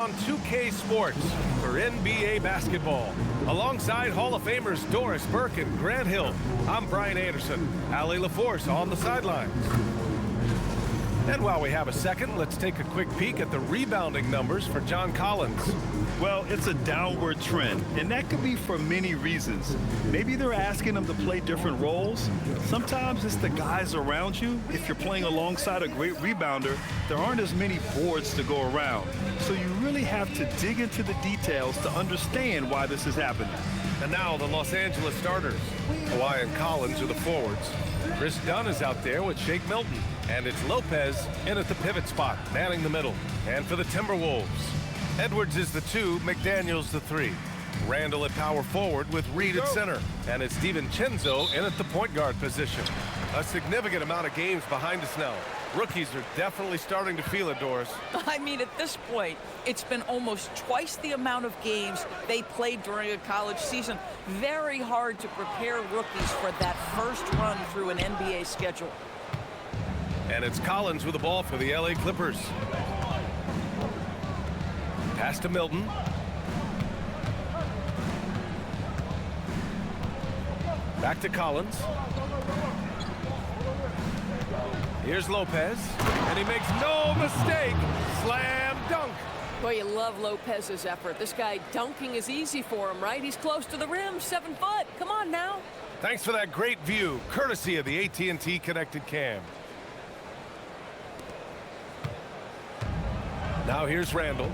On 2K Sports for NBA basketball. Alongside Hall of Famers Doris Burke and Grant Hill, I'm Brian Anderson. Allie LaForce on the sidelines. And while we have a second, let's take a quick peek at the rebounding numbers for John Collins. Well, it's a downward trend, and that could be for many reasons. Maybe they're asking him to play different roles. Sometimes it's the guys around you. If you're playing alongside a great rebounder, there aren't as many boards to go around. So you really have to dig into the details to understand why this is happening. And now the Los Angeles starters. Kawhi and Collins are the forwards. Chris Dunn is out there with Shake Milton. And it's Lopez in at the pivot spot, manning the middle. And for the Timberwolves, Edwards is the 2, McDaniels the 3. Randle at power forward with Reed at center. And it's DiVincenzo in at the point guard position. A significant amount of games behind us now. Rookies are definitely starting to feel it, Doris. I mean, at this point, it's been almost twice the amount of games they played during a college season. Very hard to prepare rookies for that first run through an NBA schedule. And it's Collins with the ball for the LA Clippers. Pass to Milton. Back to Collins. Here's Lopez, and he makes no mistake. Slam dunk. Boy, you love Lopez's effort. This guy dunking is easy for him, right? He's close to the rim, 7 foot. Come on now. Thanks for that great view, courtesy of the AT&T Connected Cam. Now here's Randle.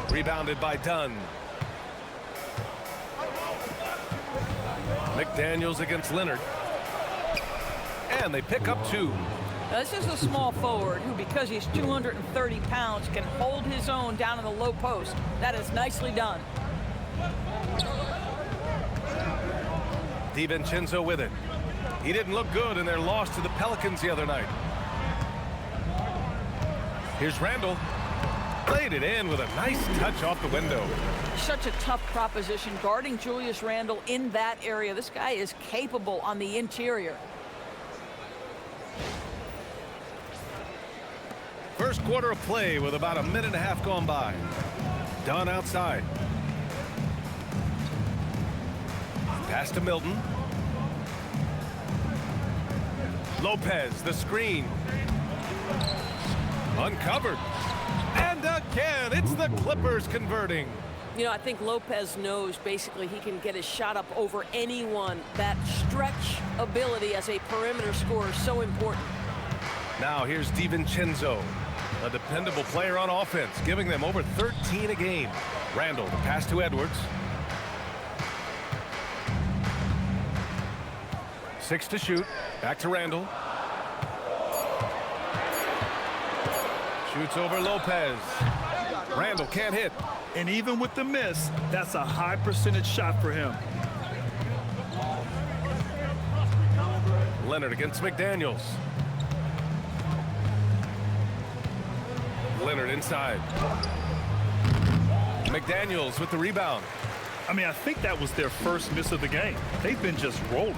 Rebounded by Dunn. McDaniels against Leonard. And they pick up 2. Now, this is a small forward who, because he's 230 pounds, can hold his own down in the low post. That is nicely done. DiVincenzo with it. He didn't look good in their loss to the Pelicans the other night. Here's Randle. Played it in with a nice touch off the window. Such a tough proposition guarding Julius Randle in that area. This guy is capable on the interior. First quarter of play with about a minute and a half gone by. Dunn outside. Pass to Milton. Lopez, the screen. Uncovered. And again, it's the Clippers converting. You know, I think Lopez knows basically he can get his shot up over anyone. That stretch ability as a perimeter scorer is so important. Now here's DiVincenzo, a dependable player on offense, giving them over 13 a game. Randle, the pass to Edwards. 6 to shoot. Back to Randle. Shoots over Lopez. Randle can't hit. And even with the miss, that's a high percentage shot for him. Leonard against McDaniels. Leonard inside. McDaniels with the rebound. I mean, I think that was their first miss of the game. They've been just rolling.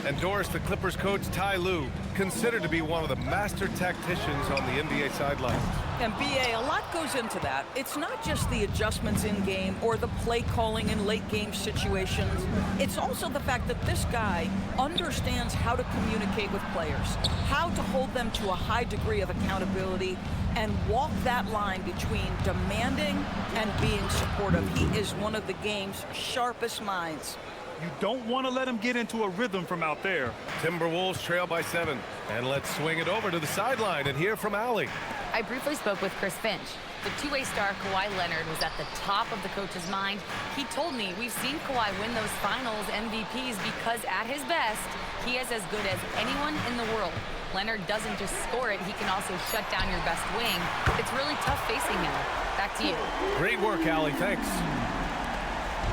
And Doris, the Clippers coach Ty Lue, considered to be one of the master tacticians on the NBA sidelines. And BA, a lot goes into that. It's not just the adjustments in game or the play calling in late game situations. It's also the fact that this guy understands how to communicate with players, how to hold them to a high degree of accountability, and walk that line between demanding and being supportive. He is one of the game's sharpest minds. You don't want to let him get into a rhythm from out there. Timberwolves trail by 7. And let's swing it over to the sideline and hear from Allie. I briefly spoke with Chris Finch. The two-way star Kawhi Leonard was at the top of the coach's mind. He told me we've seen Kawhi win those finals MVPs because at his best, he is as good as anyone in the world. Leonard doesn't just score it, he can also shut down your best wing. It's really tough facing him. Back to you. Great work, Allie. Thanks.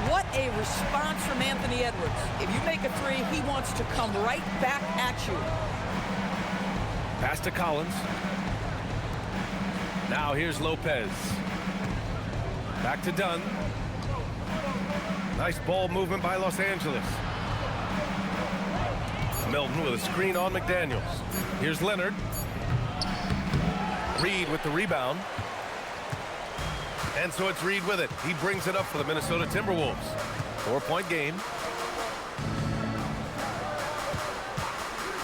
What a response from Anthony Edwards. If you make a 3, he wants to come right back at you. Pass to Collins. Now here's Lopez. Back to Dunn. Nice ball movement by Los Angeles. Milton with a screen on McDaniels. Here's Leonard. Reed with the rebound. And so it's Reed with it. He brings it up for the Minnesota Timberwolves. 4-point game.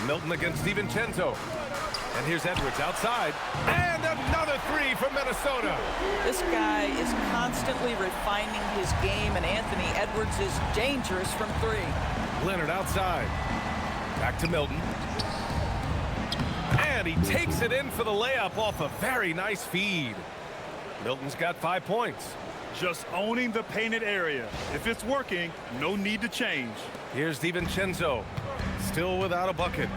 Milton against DiVincenzo. And here's Edwards outside. And another three from Minnesota. This guy is constantly refining his game, and Anthony Edwards is dangerous from three. Leonard outside. Back to Milton. And he takes it in for the layup off a very nice feed. Milton's got 5 points. Just owning the painted area. If it's working, no need to change. Here's DiVincenzo. Still without a bucket.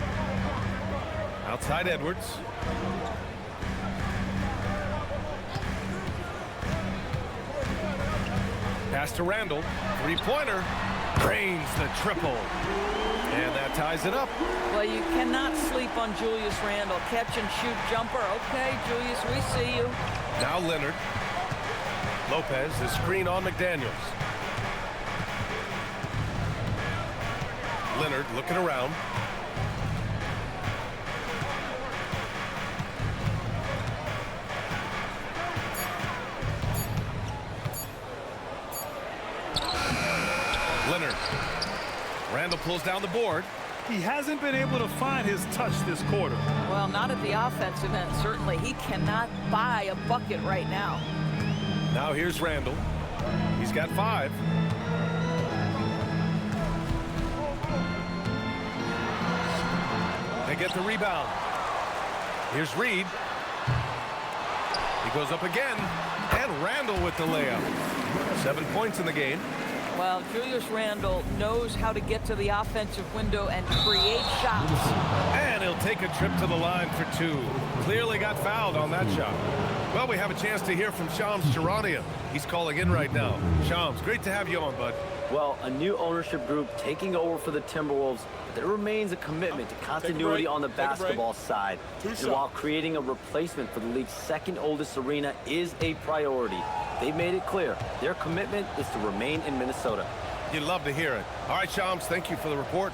Outside Edwards. Pass to Randle. Three-pointer. Drains the triple. And that ties it up. Well, you cannot sleep on Julius Randle. Catch and shoot jumper. Okay, Julius, we see you. Now Leonard. Lopez, the screen on McDaniels. Leonard looking around. Leonard. Randle pulls down the board. He hasn't been able to find his touch this quarter. Well, not at the offensive end, certainly. He cannot buy a bucket right now. Now here's Randle. He's got 5. They get the rebound. Here's Reed. He goes up again. And Randle with the layup. 7 points in the game. Well, Julius Randle knows how to get to the offensive window and create shots. And he'll take a trip to the line for 2. Clearly got fouled on that shot. Well, we have a chance to hear from Shams Charania. He's calling in right now. Shams, great to have you on, bud. Well, a new ownership group taking over for the Timberwolves. There remains a commitment to continuity on the basketball side. And while creating a replacement for the league's second oldest arena is a priority, they've made it clear their commitment is to remain in Minnesota. You'd love to hear it. All right, Shams, thank you for the report.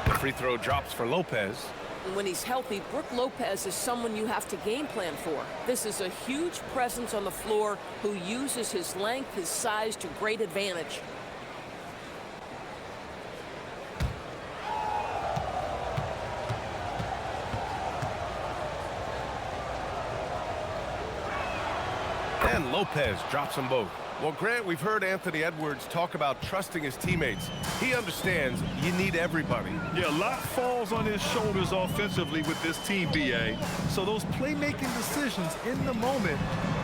The free throw drops for Lopez. When he's healthy, Brook Lopez is someone you have to game plan for. This is a huge presence on the floor who uses his length, his size to great advantage. And Lopez drops them both. Well, Grant, we've heard Anthony Edwards talk about trusting his teammates. He understands you need everybody. Yeah, a lot falls on his shoulders offensively with this team, BA. So those playmaking decisions in the moment,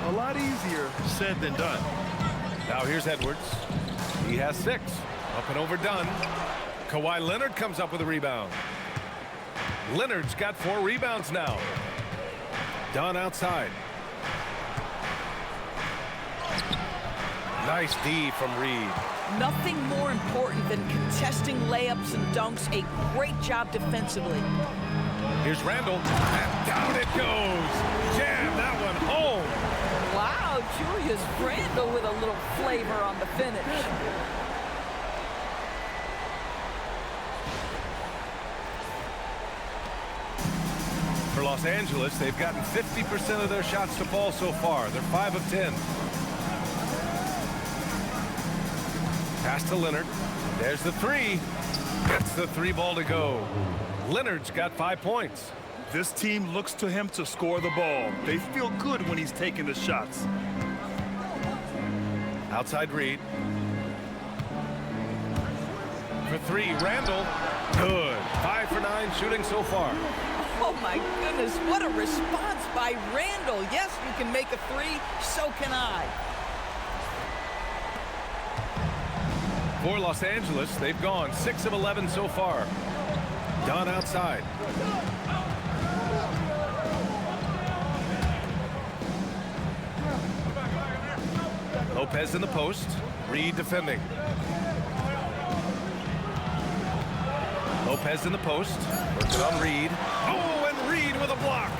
a lot easier said than done. Now here's Edwards. He has 6. Up and overdone. Kawhi Leonard comes up with a rebound. Leonard's got 4 rebounds now. Dunn outside. Nice D from Reed. Nothing more important than contesting layups and dunks. A great job defensively. Here's Randle. And down it goes. Jam that one home. Wow, Julius Randle with a little flavor on the finish. For Los Angeles, they've gotten 50% of their shots to fall so far. They're 5 of 10. Pass to Leonard. There's the 3. Gets the 3 ball to go. Leonard's got 5 points. This team looks to him to score the ball. They feel good when he's taking the shots. Outside Reed. For 3, Randle. Good. 5 for 9 shooting so far. Oh my goodness, what a response by Randle. Yes, you can make a 3, so can I. For Los Angeles, they've gone 6 of 11 so far. Dunn outside. Lopez in the post. Reed defending. Lopez in the post. Working on Reed. Oh, and Reed with a block.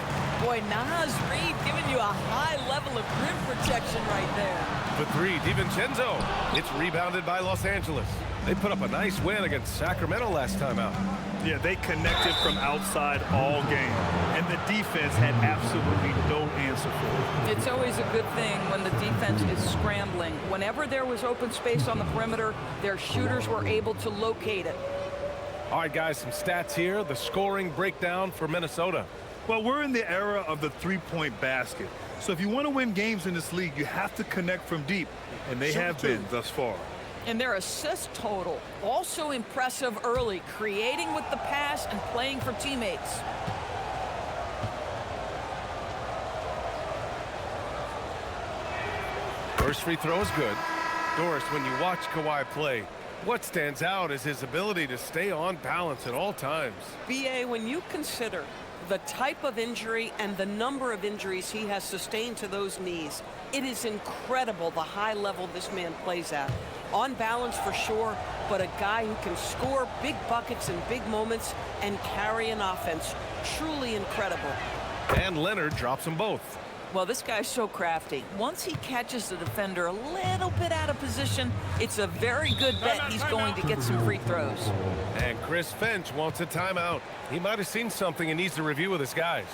Boy, Naz Reid giving you a high level of rim protection right there. for three, DiVincenzo. It's rebounded by Los Angeles. They put up a nice win against Sacramento last time out. Yeah, they connected from outside all game, and the defense had absolutely no answer for it. It's always a good thing when the defense is scrambling. Whenever there was open space on the perimeter, their shooters were able to locate it. All right, guys, some stats here. The scoring breakdown for Minnesota. Well, we're in the era of the three-point basket. So if you want to win games in this league, you have to connect from deep, and they have been thus far. And their assist total, also impressive early, creating with the pass and playing for teammates. First free throw is good. Doris, when you watch Kawhi play, what stands out is his ability to stay on balance at all times. B.A., when you consider the type of injury and the number of injuries he has sustained to those knees, it is incredible the high level this man plays at. On balance for sure, but a guy who can score big buckets in big moments and carry an offense. Truly incredible. And Leonard drops them both. Well, this guy's so crafty. Once he catches the defender a little bit out of position, it's a very good bet he's going to get some free throws. And Chris Finch wants a timeout. He might have seen something and needs to review with his guys.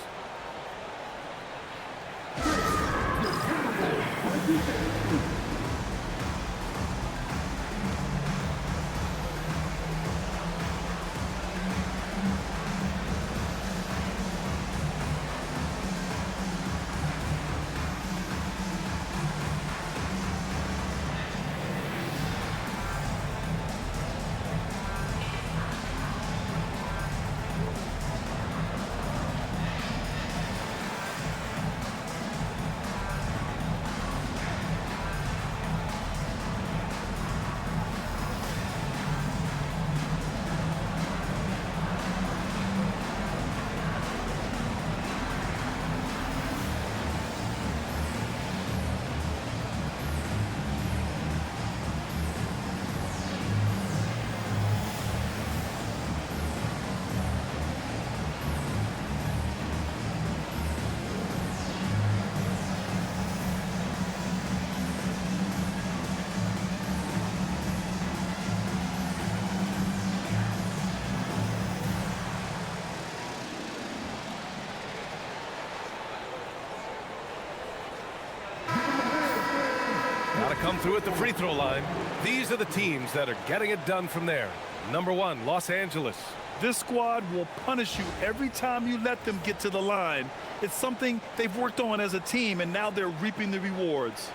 Come through at the free throw line. These are the teams that are getting it done from there. Number one, Los Angeles. This squad will punish you every time you let them get to the line. It's something they've worked on as a team, and now they're reaping the rewards.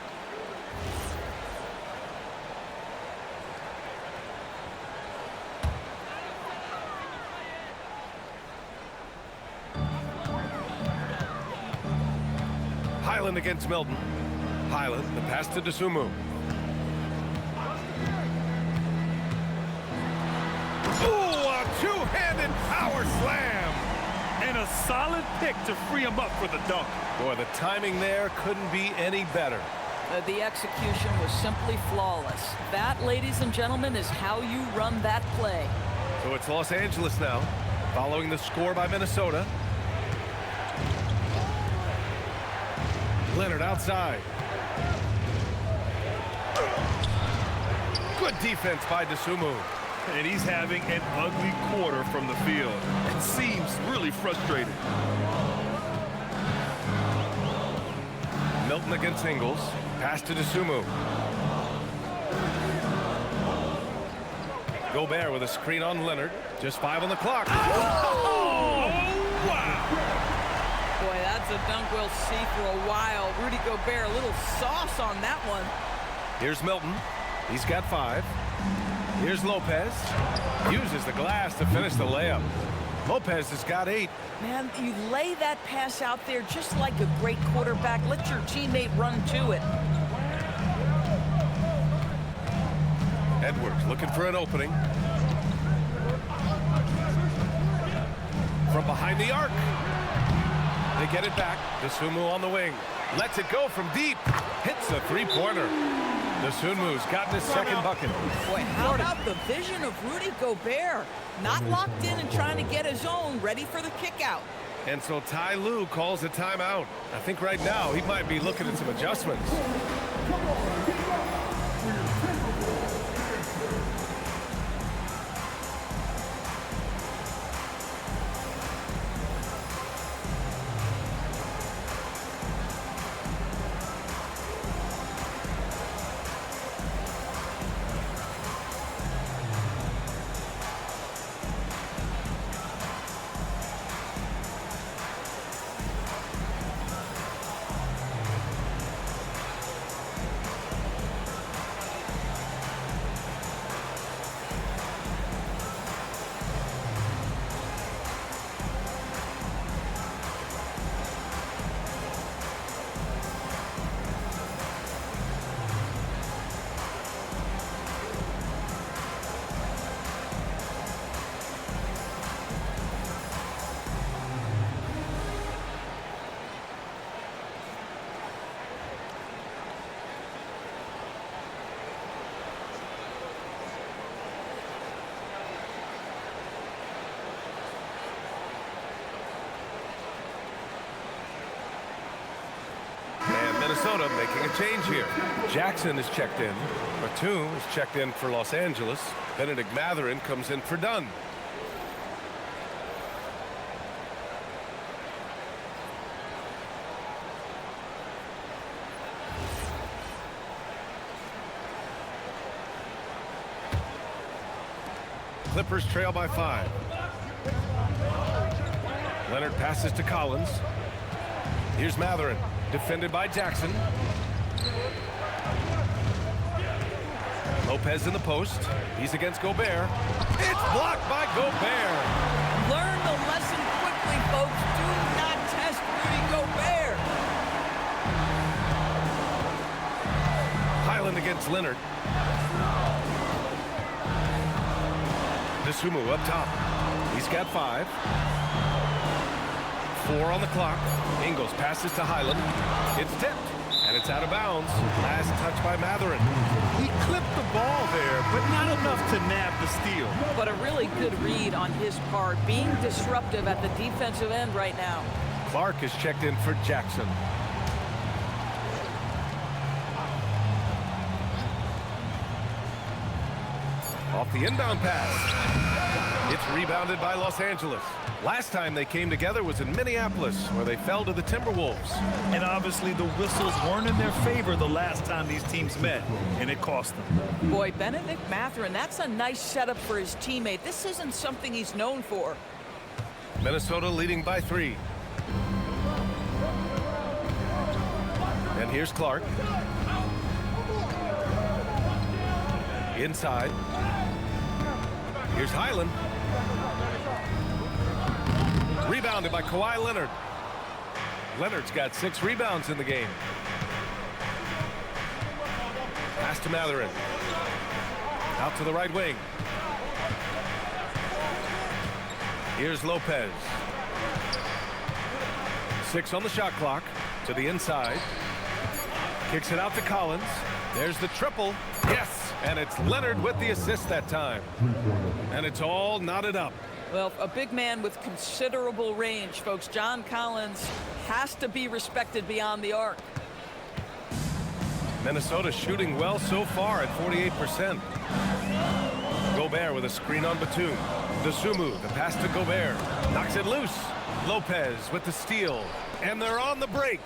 Highland against Milton. Highland, the pass to Dosunmu. Ooh, a two-handed power slam. And a solid pick to free him up for the dunk. Boy, the timing there couldn't be any better. The execution was simply flawless. That, ladies and gentlemen, is how you run that play. So it's Los Angeles now, following the score by Minnesota. Leonard outside. Good defense by Dosunmu. And he's having an ugly quarter from the field. It seems really frustrated. Milton against Ingles. Pass to Dosunmu. Gobert with a screen on Leonard. Just 5 on the clock. Oh, wow. Boy, that's a dunk we'll see for a while. Rudy Gobert, a little sauce on that one. Here's Milton. He's got 5. Here's Lopez. Uses the glass to finish the layup. Lopez has got 8. Man, you lay that pass out there just like a great quarterback. Let your teammate run to it. Edwards looking for an opening. From behind the arc. They get it back. Dosunmu on the wing. Lets it go from deep. Hits a three-pointer. Dosunmu's gotten his second bucket. Boy, how about the vision of Rudy Gobert? Not locked in and trying to get his own, ready for the kick out. And so Ty Lue calls a timeout. I think right now he might be looking at some adjustments. Minnesota making a change here. Jackson is checked in. Batum is checked in for Los Angeles. Benedict Mathurin comes in for Dunn. Clippers trail by 5. Leonard passes to Collins. Here's Mathurin, defended by Jackson. Lopez in the post. He's against Gobert. It's blocked by Gobert. Learn the lesson quickly, folks. Do not test Rudy Gobert. Highland against Leonard. Dosunmu up top. He's got 5. 4 on the clock. Ingles passes to Highland. It's tipped, and it's out of bounds. Last touch by Mathurin. He clipped the ball there, but not enough to nab the steal. But a really good read on his part, being disruptive at the defensive end right now. Clark is checked in for Jackson. Off the inbound pass. It's rebounded by Los Angeles. Last time they came together was in Minneapolis, where they fell to the Timberwolves. And obviously the whistles weren't in their favor the last time these teams met, and it cost them. Boy, Benedict Mathurin, that's a nice setup for his teammate. This isn't something he's known for. Minnesota leading by 3. And here's Clark. Inside. Here's Highland. Rebounded by Kawhi Leonard. Leonard's got 6 rebounds in the game. Pass to Mathurin. Out to the right wing. Here's Lopez. 6 on the shot clock. To the inside. Kicks it out to Collins. There's the triple. Yes! And it's Leonard with the assist that time. And it's all knotted up. Well, a big man with considerable range, folks. John Collins has to be respected beyond the arc. Minnesota shooting well so far at 48%. Gobert with a screen on Batum. Dosunmu, the pass to Gobert. Knocks it loose. Lopez with the steal. And they're on the break.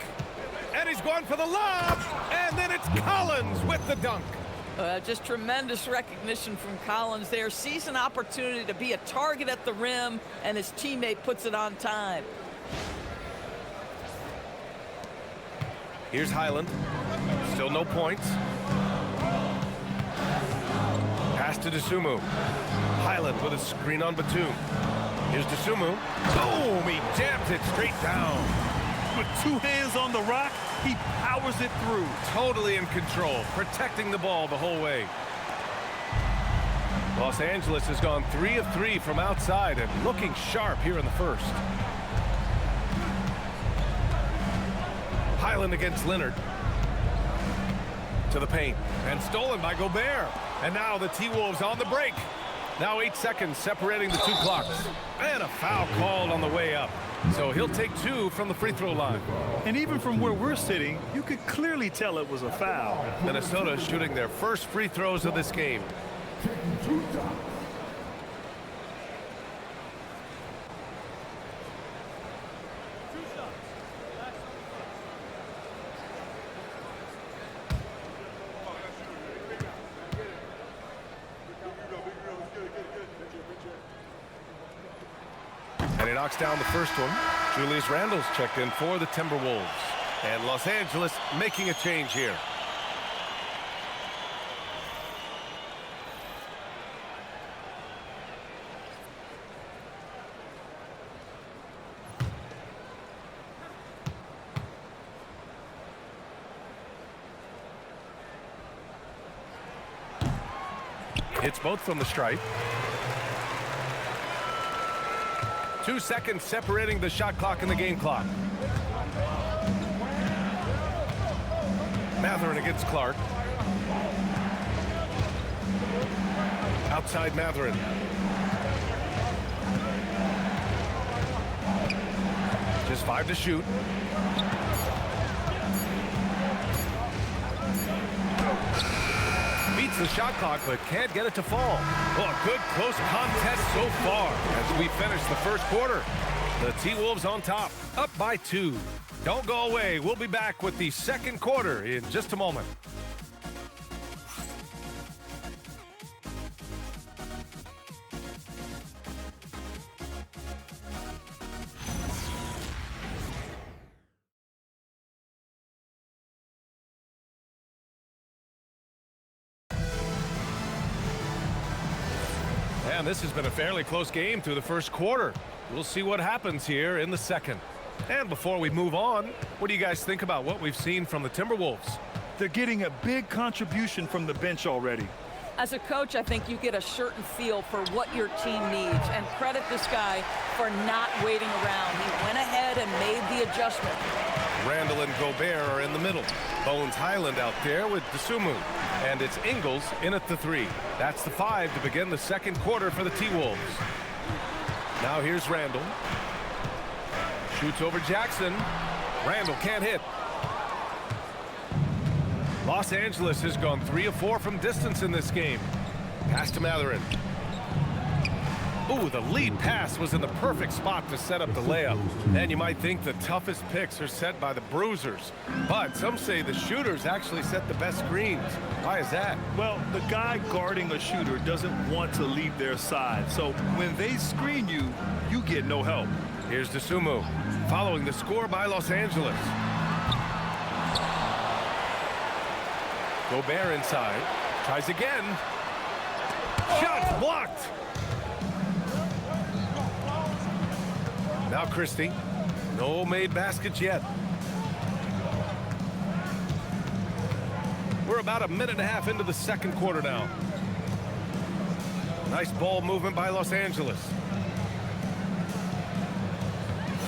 And he's going for the lob. And then it's Collins with the dunk. Just tremendous recognition from Collins there. Sees an opportunity to be a target at the rim, and his teammate puts it on time. Here's Highland. Still no points. Pass to Dosunmu. Highland with a screen on Batum. Here's Dosunmu. Boom! He jams it straight down. With 2 hands on the rock, he powers it through. Totally in control, protecting the ball the whole way. Los Angeles has gone 3 of 3 from outside and looking sharp here in the first. Highland against Leonard. To the paint. And stolen by Gobert. And now the T-Wolves on the break. Now 8 seconds separating the 2 clocks. And a foul called on the way up. So he'll take 2 from the free throw line. And even from where we're sitting, you could clearly tell it was a foul. Minnesota shooting their first free throws of this game. And he knocks down the first one. Julius Randle's checked in for the Timberwolves. And Los Angeles making a change here. Hits both from the stripe. 2 seconds separating the shot clock and the game clock. Mathurin against Clark. Outside Mathurin. Just 5 to shoot. Beats the shot clock, but can't get it to fall. Oh, a good close contest so far as we finish the first quarter. The T-Wolves on top, up by 2. Don't go away. We'll be back with the second quarter in just a moment. And this has been a fairly close game through the first quarter. We'll see what happens here in the second. And before we move on, what do you guys think about what we've seen from the Timberwolves? They're getting a big contribution from the bench already. As a coach, I think you get a certain feel for what your team needs, and credit this guy for not waiting around. He went ahead and made the adjustment. Randle and Gobert are in the middle. Bones Highland out there with Dosunmu. And it's Ingles in at the 3. That's the 5 to begin the second quarter for the T-Wolves. Now here's Randle. Shoots over Jackson. Randle can't hit. Los Angeles has gone 3 of 4 from distance in this game. Pass to Mathurin. Ooh, the lead pass was in the perfect spot to set up the layup. And you might think the toughest picks are set by the bruisers. But some say the shooters actually set the best screens. Why is that? Well, the guy guarding a shooter doesn't want to leave their side. So when they screen you, you get no help. Here's Dosunmu, following the score by Los Angeles. Gobert inside, tries again. Shot blocked. Now Christie. No made baskets yet. We're about a minute and a half into the second quarter now. Nice ball movement by Los Angeles.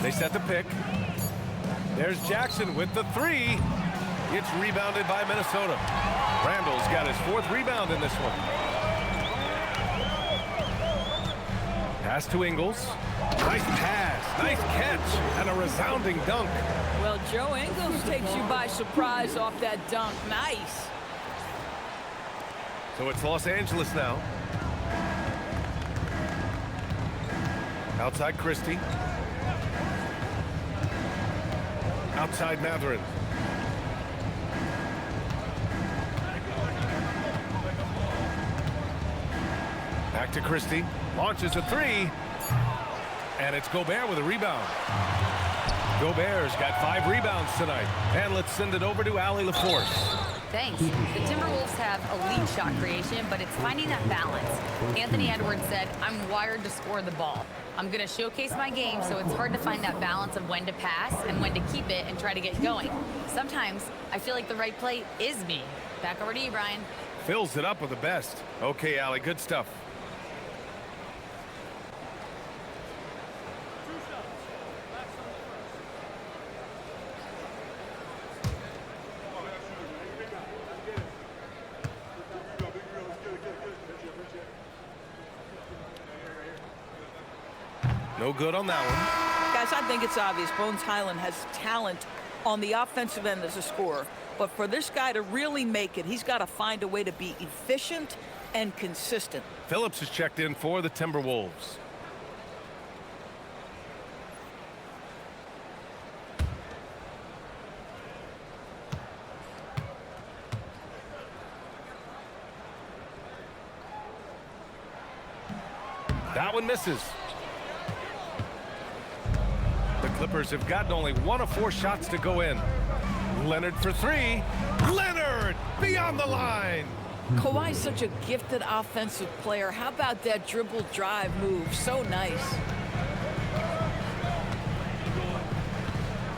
They set the pick. There's Jackson with the 3. It's rebounded by Minnesota. Randle's got his 4th rebound in this one. Pass to Ingles. Nice pass, nice catch, and a resounding dunk. Well, Joe Ingles takes you by surprise off that dunk. Nice. So it's Los Angeles now. Outside Christie. Outside Mathurin. Back to Christie. Launches a 3. And it's Gobert with a rebound. Gobert's got 5 rebounds tonight. And let's send it over to Allie LaForce. Thanks. The Timberwolves have elite shot creation, but it's finding that balance. Anthony Edwards said, I'm wired to score the ball. I'm going to showcase my game, so it's hard to find that balance of when to pass and when to keep it and try to get going. Sometimes I feel like the right play is me. Back over to you, Brian. Fills it up with the best. Okay, Allie, good stuff. No good on that one. Guys, I think it's obvious Bones Highland has talent on the offensive end as a scorer. But for this guy to really make it, he's got to find a way to be efficient and consistent. Phillips has checked in for the Timberwolves. That one misses. The Clippers have gotten only 1 of 4 shots to go in. Leonard for 3. Leonard beyond the line. Kawhi's such a gifted offensive player. How about that dribble drive move? So nice.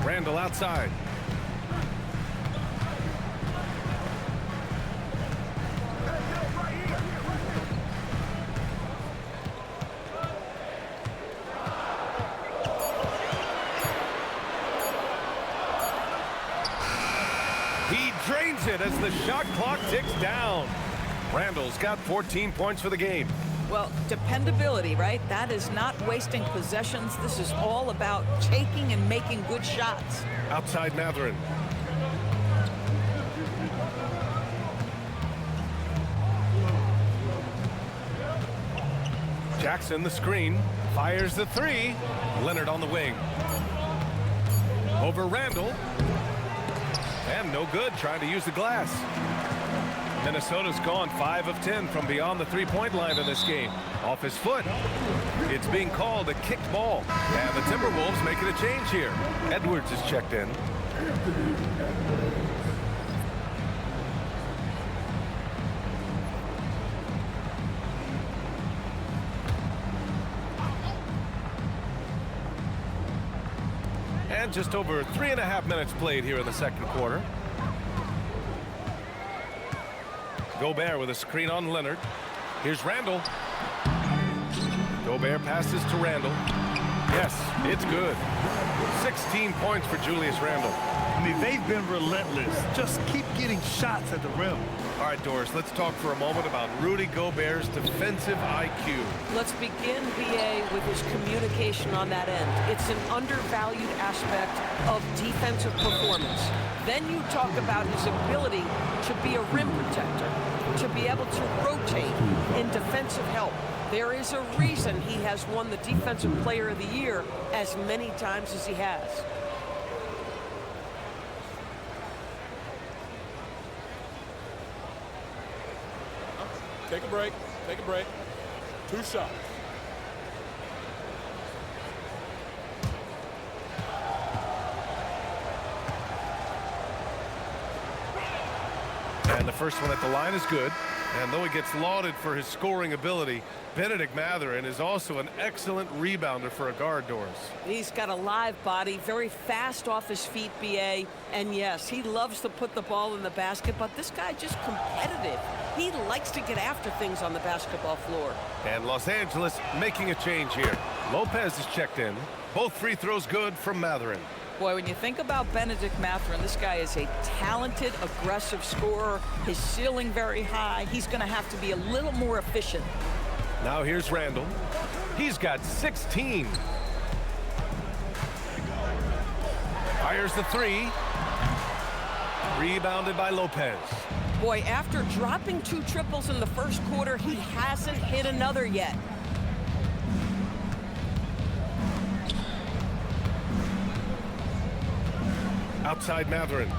Randle outside. He drains it as the shot clock ticks down. Randle's got 14 points for the game. Well, dependability, right? That is not wasting possessions. This is all about taking and making good shots. Outside Mathurin. Jackson, the screen, fires the three. Leonard on the wing. Over Randle. And no good, trying to use the glass. Minnesota's gone 5 of 10 from beyond the three-point line in this game. Off his foot. It's being called a kicked ball. And the Timberwolves making a change here. Edwards is checked in. And just over 3.5 minutes played here in the second quarter. Gobert with a screen on Leonard. Here's Randle. Gobert passes to Randle. Yes, it's good. 16 points for Julius Randle. I mean, they've been relentless. Just keep getting shots at the rim. All right, Doris, let's talk for a moment about Rudy Gobert's defensive IQ. Let's begin, BA, with his communication on that end. It's an undervalued aspect of defensive performance. Then you talk about his ability to be a rim protector, to be able to rotate in defensive help. There is a reason he has won the Defensive Player of the Year as many times as he has. Take a break. Take a break. 2 shots. And the first one at the line is good. And though he gets lauded for his scoring ability, Benedict Mathurin is also an excellent rebounder for a guard, Doris. He's got a live body, very fast off his feet, BA. And yes, he loves to put the ball in the basket, but this guy just competitive. He likes to get after things on the basketball floor. And Los Angeles making a change here. Lopez is checked in. Both free throws good from Mathurin. Boy, when you think about Benedict Mathurin, this guy is a talented, aggressive scorer. His ceiling very high. He's going to have to be a little more efficient. Now here's Randle. He's got 16. Fires the three. Rebounded by Lopez. Boy, after dropping 2 triples in the first quarter, he hasn't hit another yet. Outside Mathurin.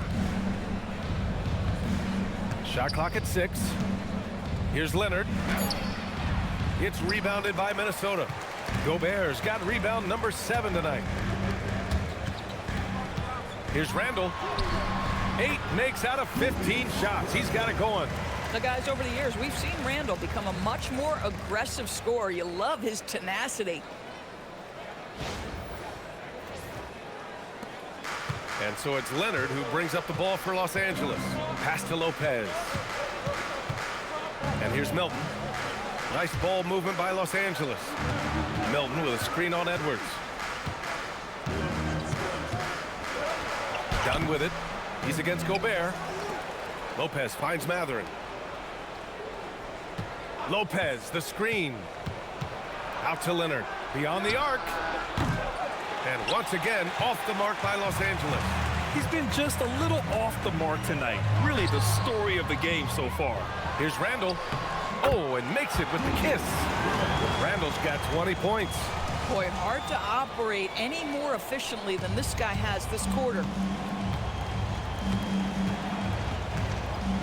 Shot clock at 6. Here's Leonard. It's rebounded by Minnesota. Gobert's got rebound number 7 tonight. Here's Randle. 8 makes out of 15 shots. He's got it going. Now, guys, over the years, we've seen Randle become a much more aggressive scorer. You love his tenacity. And so it's Leonard who brings up the ball for Los Angeles. Pass to Lopez. And here's Milton. Nice ball movement by Los Angeles. Milton with a screen on Edwards. Done with it. He's against Gobert. Lopez finds Mathurin. Lopez, the screen. Out to Leonard. Beyond the arc. And once again, off the mark by Los Angeles. He's been just a little off the mark tonight. Really the story of the game so far. Here's Randle. Oh, and makes it with the kiss. Randle's got 20 points. Boy, hard to operate any more efficiently than this guy has this quarter.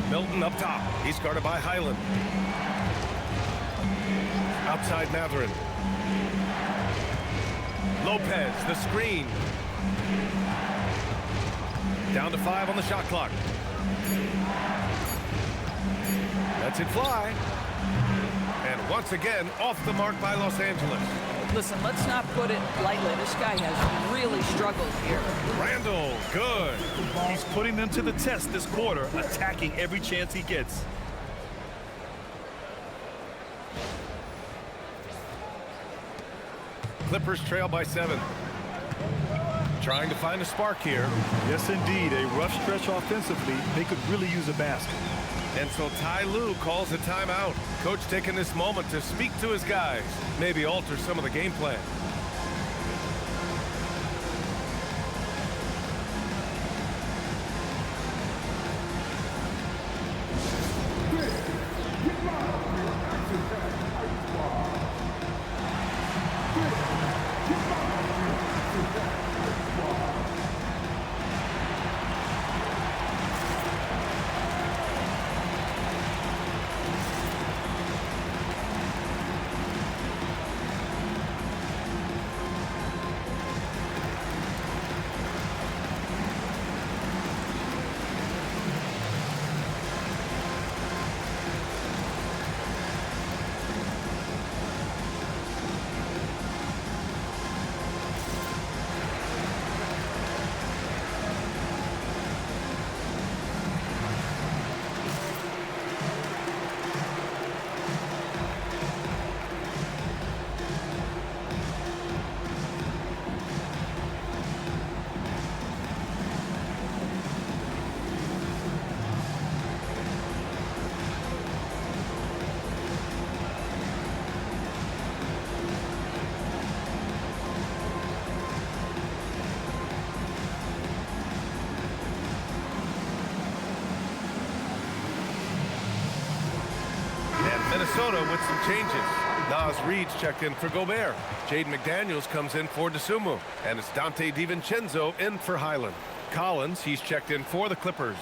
Milton up top. He's guarded by Highland. Outside Mathurin. Lopez, the screen. Down to 5 on the shot clock. Lets it fly. And once again, off the mark by Los Angeles. Listen, let's not put it lightly. This guy has really struggled here. Randle, good. He's putting them to the test this quarter, attacking every chance he gets. Clippers trail by 7. Trying to find a spark here. Yes, indeed. A rough stretch offensively. They could really use a basket. And so Ty Lue calls a timeout. Coach taking this moment to speak to his guys. Maybe alter some of the game plan. Minnesota with some changes. Nas Reed's checked in for Gobert. Jaden McDaniels comes in for Dosunmu. And it's Dante DiVincenzo in for Highland. Collins, he's checked in for the Clippers.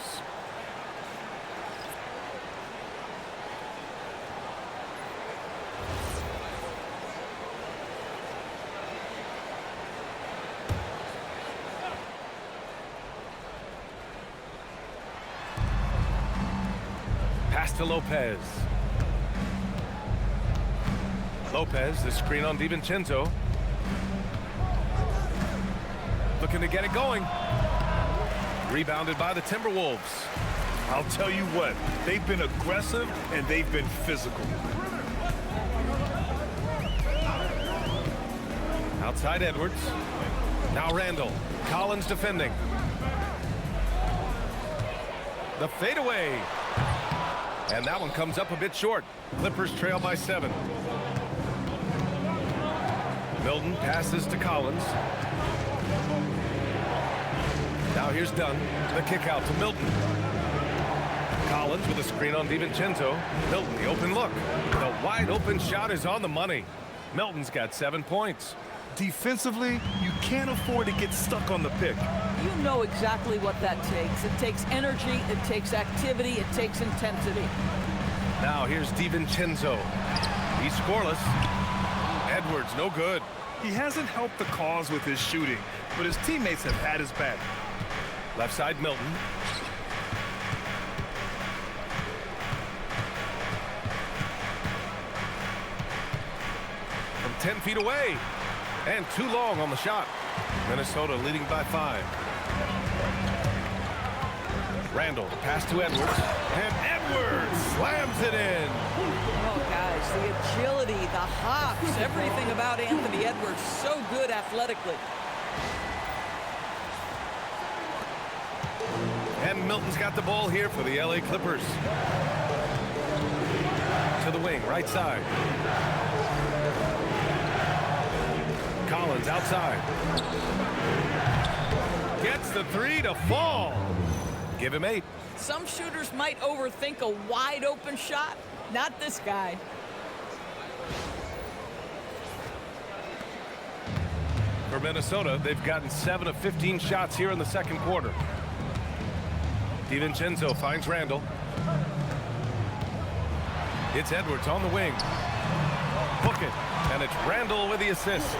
Pass to Lopez. Lopez, the screen on DiVincenzo. Looking to get it going. Rebounded by the Timberwolves. I'll tell you what, they've been aggressive and they've been physical. Outside Edwards. Now Randle. Collins defending. The fadeaway. And that one comes up a bit short. Clippers trail by 7. Milton passes to Collins. Now here's Dunn. The kick out to Milton. Collins with a screen on DiVincenzo. Milton, the open look. The wide open shot is on the money. Milton's got 7 points. Defensively, you can't afford to get stuck on the pick. You know exactly what that takes. It takes energy, it takes activity, it takes intensity. Now here's DiVincenzo. He's scoreless. Edwards, no good. He hasn't helped the cause with his shooting, but his teammates have had his back. Left side Milton. From 10 feet away. And too long on the shot. Minnesota leading by 5. Randle, pass to Edwards. And Edwards slams it in. Oh, guys, the agility, the hops, everything about Anthony Edwards, so good athletically. And Milton's got the ball here for the LA Clippers. To the wing, right side. Collins outside. Gets the 3 to fall. Give him 8. Some shooters might overthink a wide open shot. Not this guy. For Minnesota, they've gotten 7 of 15 shots here in the second quarter. DiVincenzo finds Randle. It's Edwards on the wing. Book it. And it's Randle with the assist.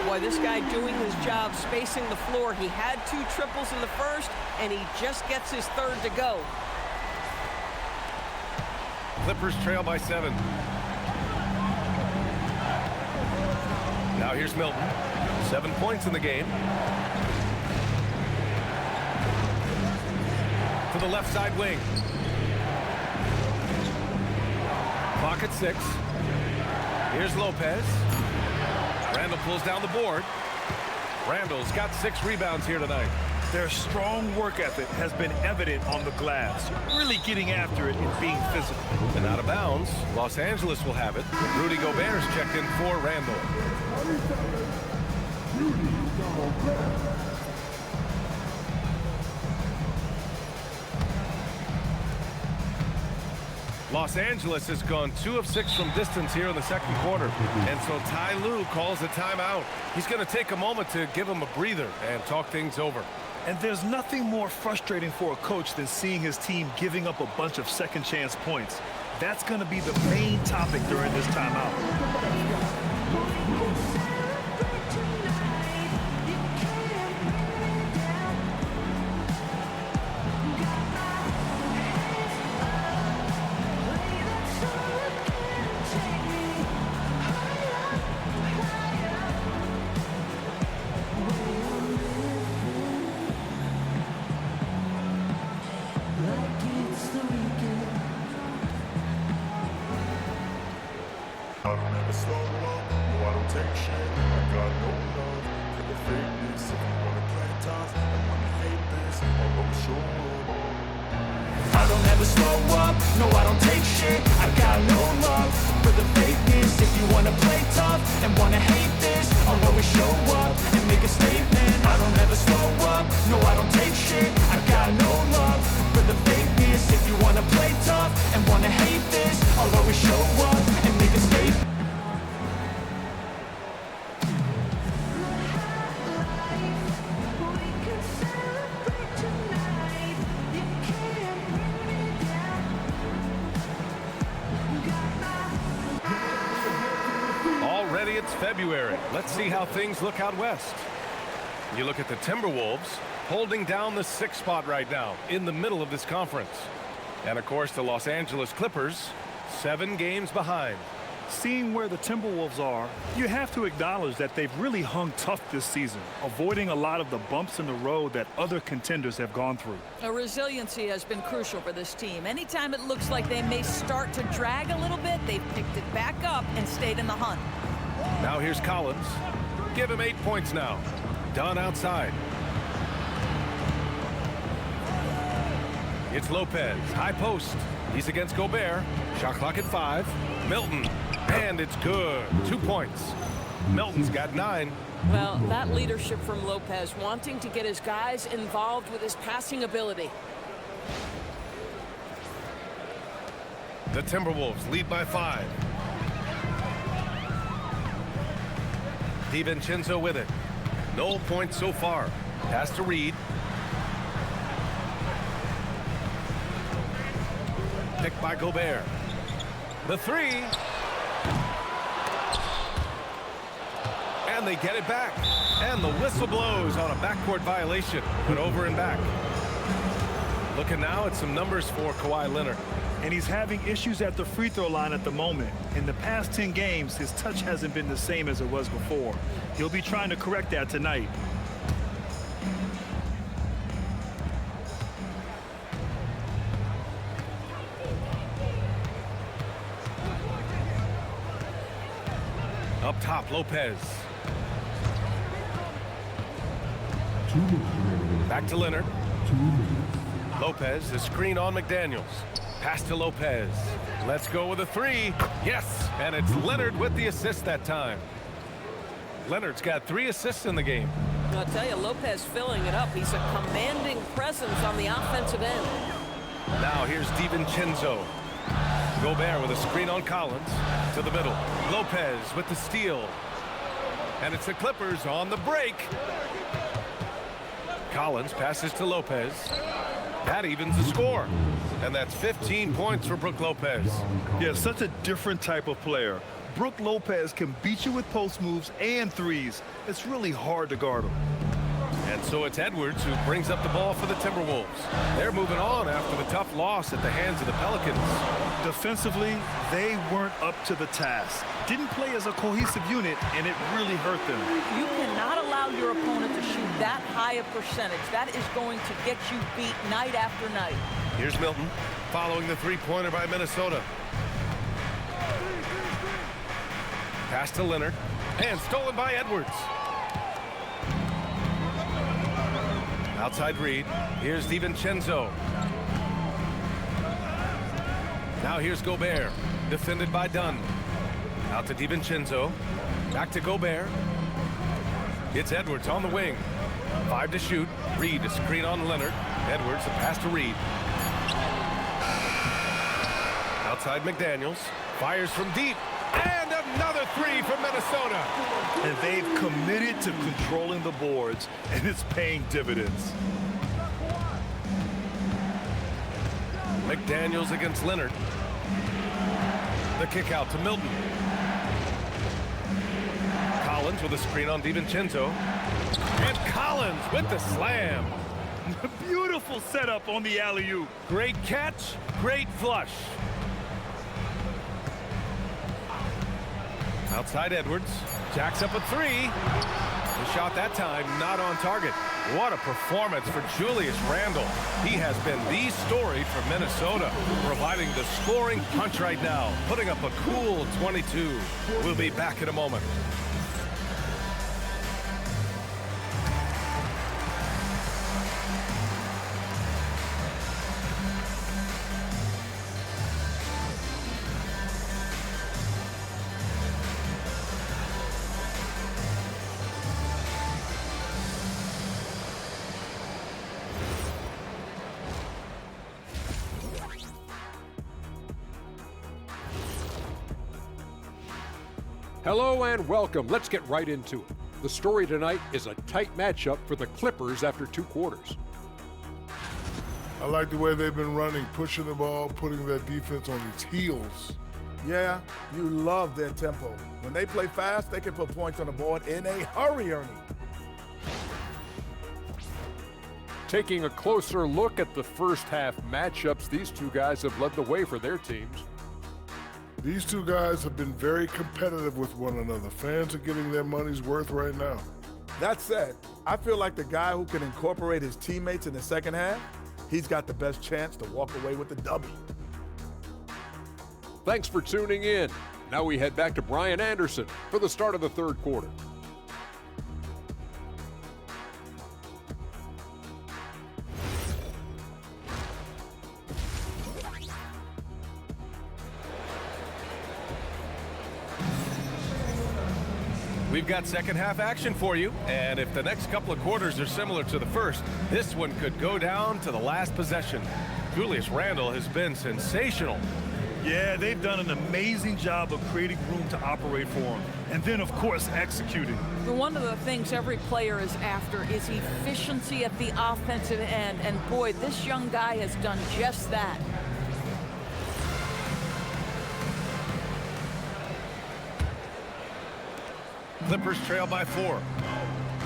Boy, this guy doing his job, spacing the floor. He had 2 triples in the first, and he just gets his 3rd to go. Clippers trail by 7. Now here's Milton. 7 points in the game. To the left side wing. Clock at 6. Here's Lopez. Randle pulls down the board. Randle's got 6 rebounds here tonight. Their strong work ethic has been evident on the glass, really getting after it and being physical. And out of bounds, Los Angeles will have it. Rudy Gobert's checked in for Randle. Los Angeles has gone 2 of 6 from distance here in the second quarter. And so Ty Lue calls a timeout. He's going to take a moment to give him a breather and talk things over. And there's nothing more frustrating for a coach than seeing his team giving up a bunch of second chance points. That's going to be the main topic during this timeout. I don't ever slow up, no I don't take shit. I got no love for the fakeness. If you wanna play tough and wanna hate this, I'll go show up. I don't ever slow up, no I don't take shit. I got no love for the fakeness. If you wanna play tough and wanna hate this, I'll always show up and make a statement. I don't ever slow up, no I don't take shit. I got no love for the fakeness. If you wanna play tough and wanna hate this, I'll always show up Already it's February. Let's see how things look out west. You look at the Timberwolves holding down the 6th spot right now in the middle of this conference. And of course the Los Angeles Clippers 7 games behind. Seeing where the Timberwolves are, you have to acknowledge that they've really hung tough this season, avoiding a lot of the bumps in the road that other contenders have gone through. Resiliency has been crucial for this team. Anytime it looks like they may start to drag a little bit, they've picked it back up and stayed in the hunt. Now here's Collins. Give him 8 points now. Dunn outside. It's Lopez, high post. He's against Gobert. Shot clock at 5. Milton, and it's good. 2 points. Milton's got 9. Well, that leadership from Lopez, wanting to get his guys involved with his passing ability. The Timberwolves lead by 5. DiVincenzo with it. No points so far. Pass to Reed. Picked by Gobert. The 3. And they get it back. And the whistle blows on a backcourt violation. But over and back. Looking now at some numbers for Kawhi Leonard. And he's having issues at the free throw line at the moment. In the past 10 games, his touch hasn't been the same as it was before. He'll be trying to correct that tonight. Up top, Lopez. Back to Leonard. Lopez, the screen on McDaniels. Pass to Lopez. Let's go with a 3. Yes, and it's Leonard with the assist that time. Leonard's got 3 assists in the game. I'll tell you, Lopez filling it up. He's a commanding presence on the offensive end. Now here's DiVincenzo. Gobert with a screen on Collins. To the middle. Lopez with the steal. And it's the Clippers on the break. Collins passes to Lopez. That evens the score. And that's 15 points for Brook Lopez. Yeah, such a different type of player. Brook Lopez can beat you with post moves and threes. It's really hard to guard him. And so it's Edwards who brings up the ball for the Timberwolves. They're moving on after the tough loss at the hands of the Pelicans. Defensively, they weren't up to the task. Didn't play as a cohesive unit, and it really hurt them. You cannot allow your opponent to shoot that high a percentage. That is going to get you beat night after night. Here's Milton following the 3-pointer by Minnesota. Pass to Leonard and stolen by Edwards. Outside Reed. Here's DiVincenzo. Now here's Gobert. Defended by Dunn. Out to DiVincenzo. Back to Gobert. It's Edwards on the wing. 5 to shoot. Reed to screen on Leonard. Edwards, a pass to Reed. Outside McDaniels. Fires from deep. And another 3 from Minnesota. And they've committed to controlling the boards, and it's paying dividends. McDaniels against Leonard. The kick out to Milton. Collins with a screen on DiVincenzo. And Collins with the slam. Beautiful setup on the alley-oop. Great catch, great flush. Outside Edwards. Jacks up a 3. The shot that time not on target. What a performance for Julius Randle. He has been the story for Minnesota, providing the scoring punch right now, putting up a cool 22. We'll be back in a moment. Hello and welcome. Let's get right into it. The story tonight is a tight matchup for the Clippers after 2 quarters. I like the way they've been running, pushing the ball, putting their defense on its heels. Yeah, you love their tempo. When they play fast, they can put points on the board in a hurry, Ernie. Taking a closer look at the first half matchups, these two guys have led the way for their teams. These two guys have been very competitive with one another. Fans are getting their money's worth right now. That said, I feel like the guy who can incorporate his teammates in the second half, he's got the best chance to walk away with the W. Thanks for tuning in. Now we head back to Brian Anderson for the start of the third quarter. We've got second half action for you, and if the next couple of quarters are similar to the first, this one could go down to the last possession. Julius Randle has been sensational. Yeah, they've done an amazing job of creating room to operate for him. And then, of course, executing. One of the things every player is after is efficiency at the offensive end. And boy, this young guy has done just that. Clippers trail by 4.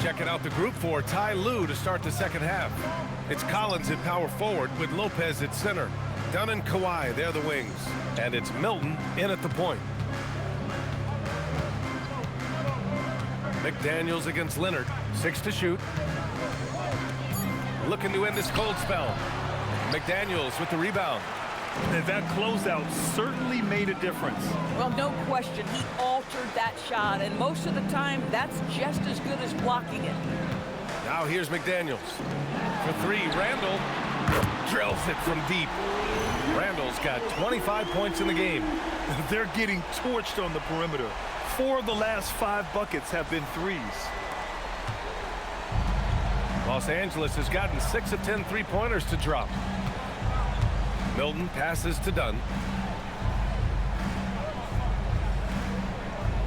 Checking out the group for Ty Lue to start the second half. It's Collins at power forward with Lopez at center. Dunn and Kawhi, they're the wings. And it's Milton in at the point. McDaniels against Leonard. 6 to shoot. Looking to end this cold spell. McDaniels with the rebound. And that closeout certainly made a difference. Well, no question, he altered that shot, and most of the time, that's just as good as blocking it. Now here's McDaniels. For 3, Randle drills it from deep. Randle's got 25 points in the game. They're getting torched on the perimeter. 4 of the last 5 buckets have been threes. Los Angeles has gotten 6 of 10 three-pointers to drop. Milton passes to Dunn.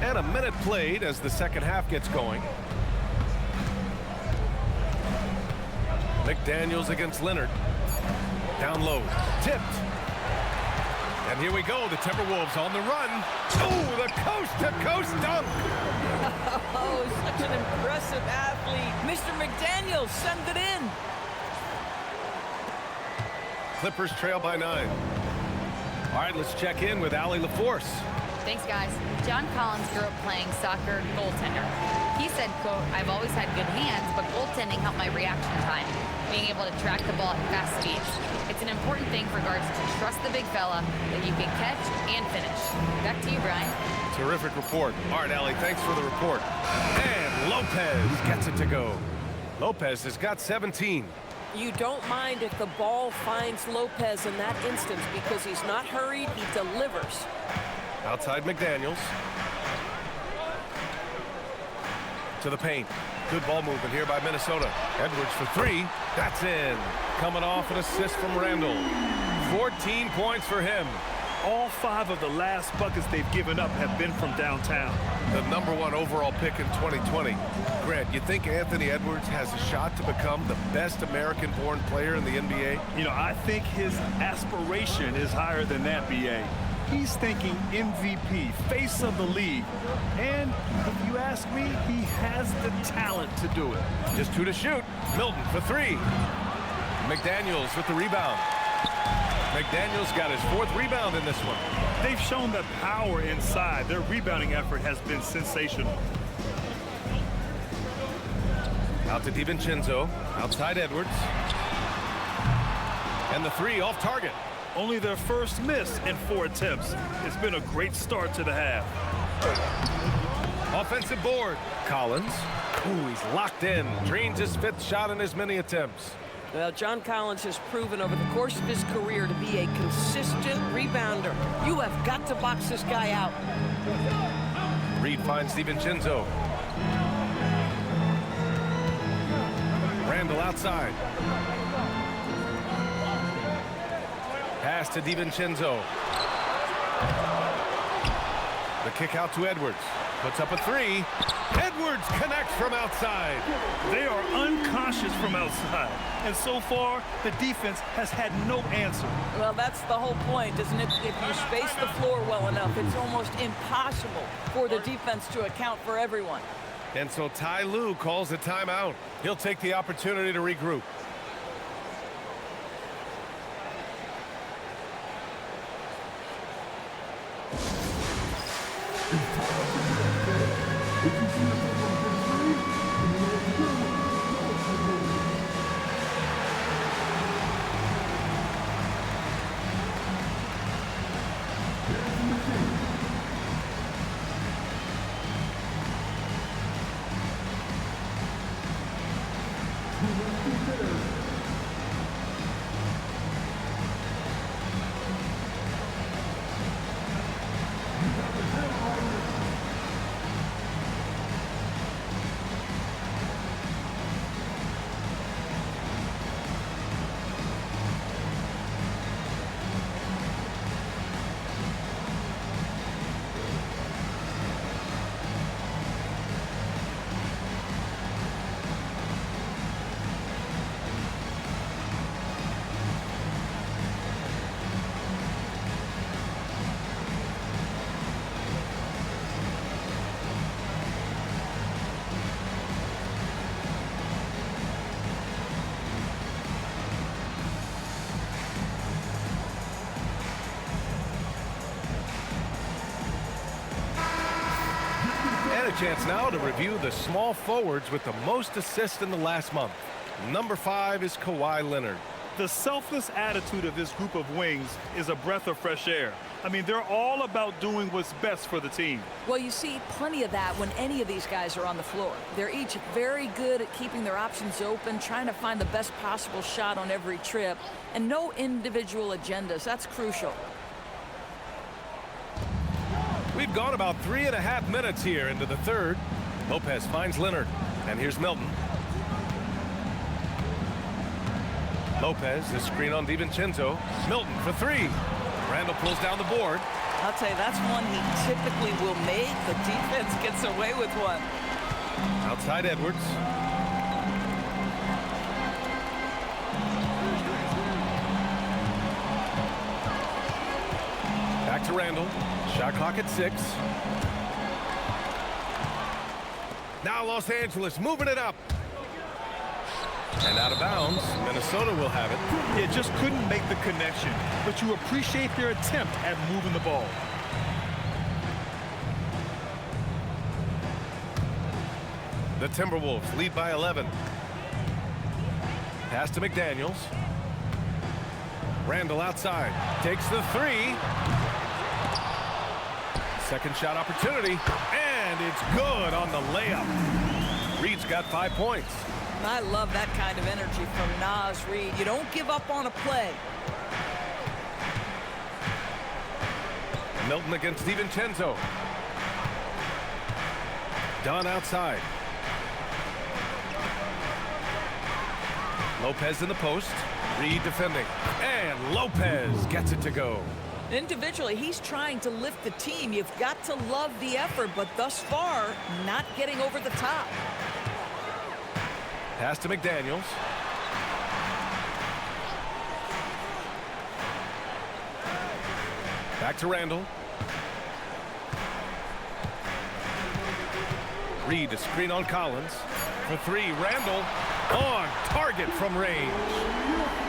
And a minute played as the second half gets going. McDaniels against Leonard. Down low. Tipped. And here we go. The Timberwolves on the run. Oh, the coast-to-coast dunk. Oh, such an impressive athlete. Mr. McDaniels, send it in. Clippers trail by 9. All right, let's check in with Allie LaForce. Thanks, guys. John Collins grew up playing soccer goaltender. He said, quote, "I've always had good hands, but goaltending helped my reaction time, being able to track the ball at fast speeds. It's an important thing for guards to trust the big fella that you can catch and finish." Back to you, Brian. Terrific report. All right, Allie, thanks for the report. And Lopez gets it to go. Lopez has got 17. You don't mind if the ball finds Lopez in that instance because he's not hurried, he delivers. Outside McDaniels. To the paint. Good ball movement here by Minnesota. Edwards for 3. That's in. Coming off an assist from Randle. 14 points for him. All 5 of the last buckets they've given up have been from downtown. The #1 overall pick in 2020. Grant, you think Anthony Edwards has a shot to become the best American-born player in the NBA? You know, I think his aspiration is higher than that, BA. He's thinking MVP, face of the league. And if you ask me, he has the talent to do it. Just 2 to shoot. Milton for 3. McDaniels with the rebound. McDaniels got his 4th rebound in this one. They've shown the power inside. Their rebounding effort has been sensational. Out to DiVincenzo. Outside Edwards. And the 3 off target. Only their first miss in 4 attempts. It's been a great start to the half. Offensive board. Collins. Ooh, he's locked in. Drains his 5th shot in as many attempts. Well, John Collins has proven over the course of his career to be a consistent rebounder. You have got to box this guy out. Reed finds DiVincenzo. Randle outside. Pass to DiVincenzo. The kick out to Edwards. puts up a three. Edwards connects from outside. They are unconscious from outside. And so far, the defense has had no answer. Well, that's the whole point, isn't it? If you space the floor well enough, it's almost impossible for the defense to account for everyone. And so Ty Lue calls a timeout. He'll take the opportunity to regroup. A chance now to review the small forwards with the most assists in the last month. Number 5 is Kawhi Leonard. The selfless attitude of this group of wings is a breath of fresh air. I mean, they're all about doing what's best for the team. Well, you see plenty of that when any of these guys are on the floor. They're each very good at keeping their options open, trying to find the best possible shot on every trip, and no individual agendas. That's crucial. We've gone about 3.5 minutes here into the third. Lopez finds Leonard, and here's Milton. Lopez, the screen on DiVincenzo. Milton for three. Randle pulls down the board. I'll tell you, that's one he typically will make. The defense gets away with one. Outside Edwards. Back to Randle. Shot clock at 6. Now Los Angeles moving it up. And out of bounds. Minnesota will have it. It just couldn't make the connection, but you appreciate their attempt at moving the ball. The Timberwolves lead by 11. Pass to McDaniels. Randle outside. Takes the three. Second shot opportunity. And it's good on the layup. Reed's got 5 points. I love that kind of energy from Naz Reid. You don't give up on a play. Milton against DiVincenzo. Dunn outside. Lopez in the post. Reed defending. And Lopez gets it to go. Individually, he's trying to lift the team. You've got to love the effort, but thus far, not getting over the top. Pass to McDaniels. Back to Randle. Reed to screen on Collins. For three, Randle on target from range.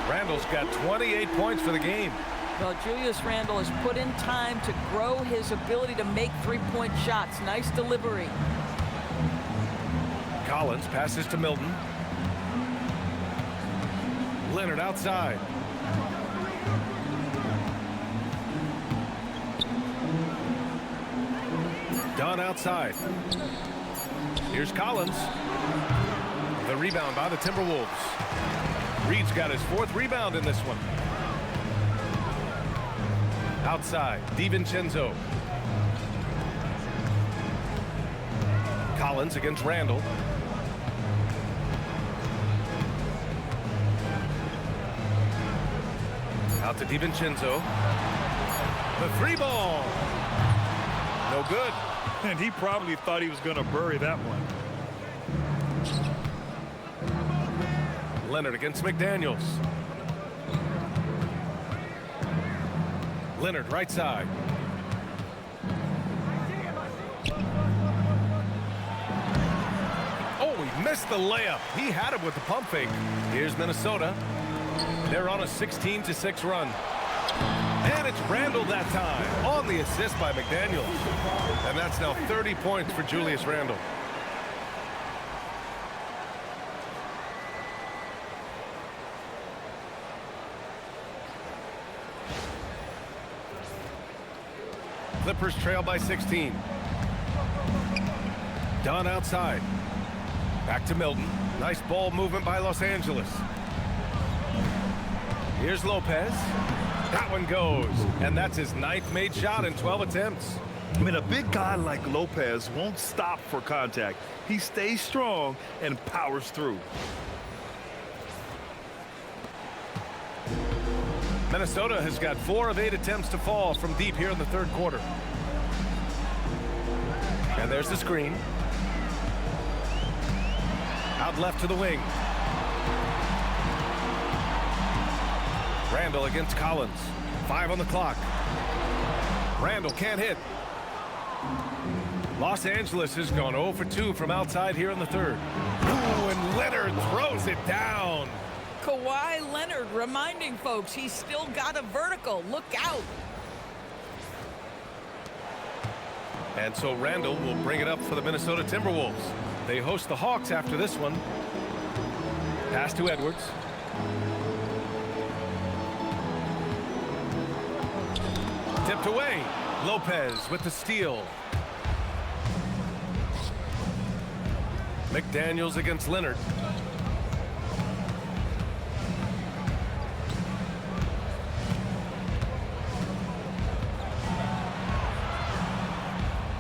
Randle's got 28 points for the game. Well, Julius Randle has put in time to grow his ability to make three-point shots. Nice delivery. Collins passes to Milton. Leonard outside. Dunn outside. Here's Collins. The rebound by the Timberwolves. Reed's got his 4th rebound in this one. Outside, DiVincenzo. Collins against Randle. Out to DiVincenzo. The 3 ball. No good. And he probably thought he was going to bury that one. Leonard against McDaniels. Leonard right side. Oh, he missed the layup. He had him with the pump fake. Here's Minnesota. They're on a 16-6 run. And it's Randle that time on the assist by McDaniels. And that's now 30 points for Julius Randle. Clippers trail by 16. Dunn outside. Back to Milton. Nice ball movement by Los Angeles. Here's Lopez. That one goes. And that's his 9th made shot in 12 attempts. I mean, a big guy like Lopez won't stop for contact. He stays strong and powers through. Minnesota has got 4 of 8 attempts to fall from deep here in the third quarter. And there's the screen. Out left to the wing. Randle against Collins. 5 on the clock. Randle can't hit. Los Angeles has gone 0 for 2 from outside here in the third. Ooh, and Leonard throws it down. Kawhi Leonard reminding folks he's still got a vertical. Look out. And so Randle will bring it up for the Minnesota Timberwolves. They host the Hawks after this one. Pass to Edwards. Tipped away. Lopez with the steal. McDaniels against Leonard.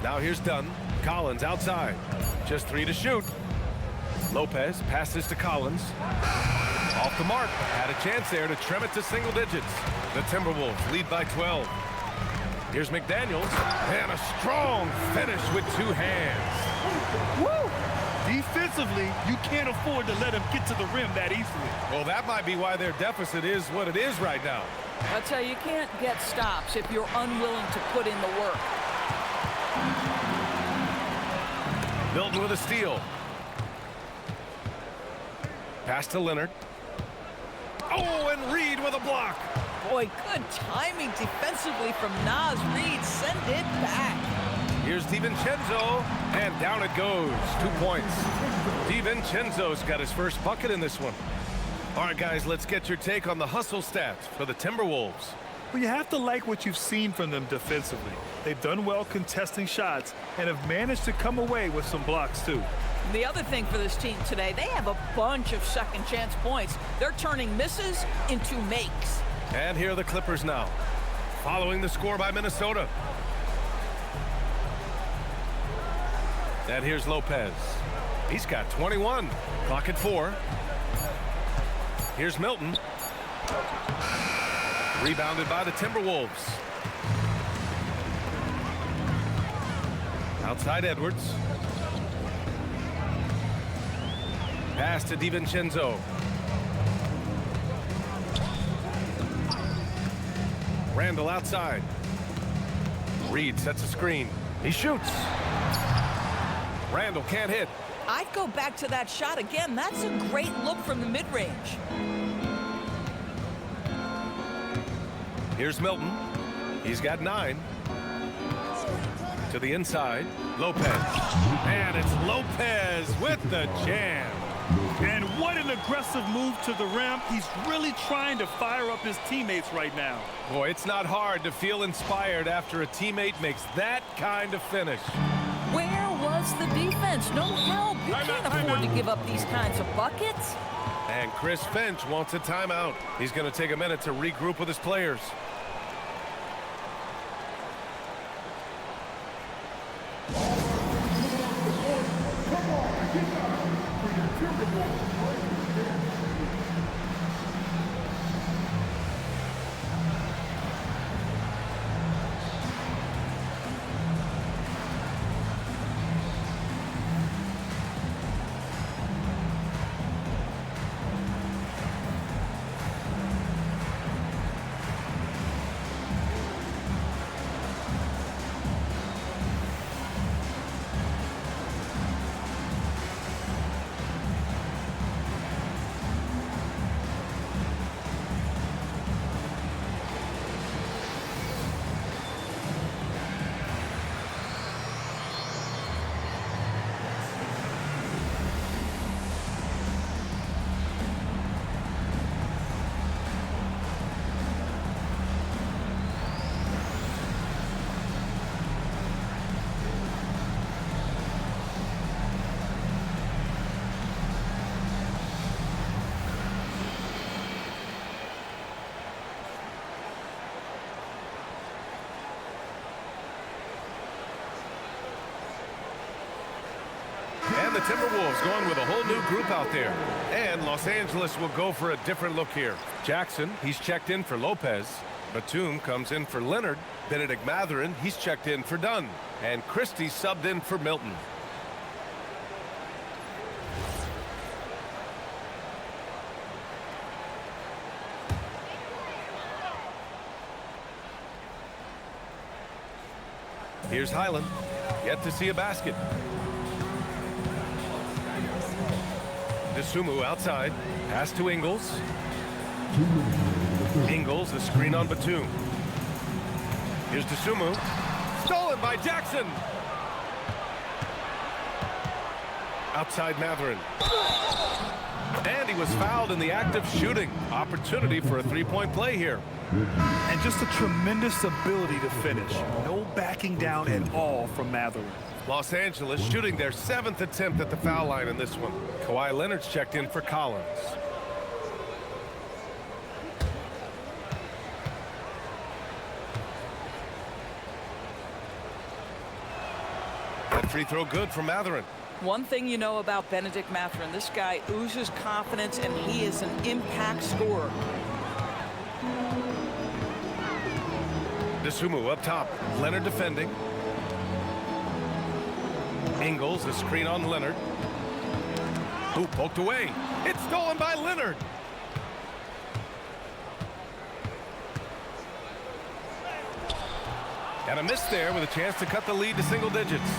Now here's Dunn. Collins outside. Just 3 to shoot. Lopez passes to Collins. Off the mark. Had a chance there to trim it to single digits. The Timberwolves lead by 12. Here's McDaniels. And a strong finish with 2 hands. Woo! Defensively, you can't afford to let him get to the rim that easily. Well, that might be why their deficit is what it is right now. That's how you can't get stops if you're unwilling to put in the work. Milton with a steal. Pass to Leonard. Oh, and Reed with a block. Boy, good timing defensively from Nas Reed. Send it back. Here's DiVincenzo, and down it goes. 2 points. DiVincenzo's got his first bucket in this one. All right, guys, let's get your take on the hustle stats for the Timberwolves. Well, you have to like what you've seen from them defensively. They've done well contesting shots and have managed to come away with some blocks, too. The other thing for this team today, they have a bunch of second chance points. They're turning misses into makes. And here are the Clippers now, following the score by Minnesota. And here's Lopez. He's got 21. Clock at 4. Here's Milton. Rebounded by the Timberwolves. Outside Edwards. Pass to DiVincenzo. Randle outside. Reed sets a screen. He shoots. Randle can't hit. I'd go back to that shot again. That's a great look from the mid-range. Here's Milton. He's got 9. To the inside. Lopez. And it's Lopez with the jam. And what an aggressive move to the rim. He's really trying to fire up his teammates right now. Boy, it's not hard to feel inspired after a teammate makes that kind of finish. Where was the defense? No help. You can't afford to give up these kinds of buckets. And Chris Finch wants a timeout. He's going to take a minute to regroup with his players. And the Timberwolves going with a whole new group out there. And Los Angeles will go for a different look here. Jackson, he's checked in for Lopez. Batum comes in for Leonard. Benedict Mathurin, he's checked in for Dunn. And Christie subbed in for Milton. Here's Highland, yet to see a basket. Dosunmu outside, pass to Ingles. Ingles, a screen on Batum. Here's Dosunmu, stolen by Jackson. Outside Mathurin. And he was fouled in the act of shooting. Opportunity for a three-point play here. And just a tremendous ability to finish. No backing down at all from Mathurin. Los Angeles shooting their 7th attempt at the foul line in this one. Kawhi Leonard's checked in for Collins. That free throw good for Mathurin. One thing you know about Benedict Mathurin, this guy oozes confidence, and he is an impact scorer. Dosunmu up top. Leonard defending. Ingles, a screen on Leonard. Ooh, poked away. It's stolen by Leonard. And a miss there with a chance to cut the lead to single digits.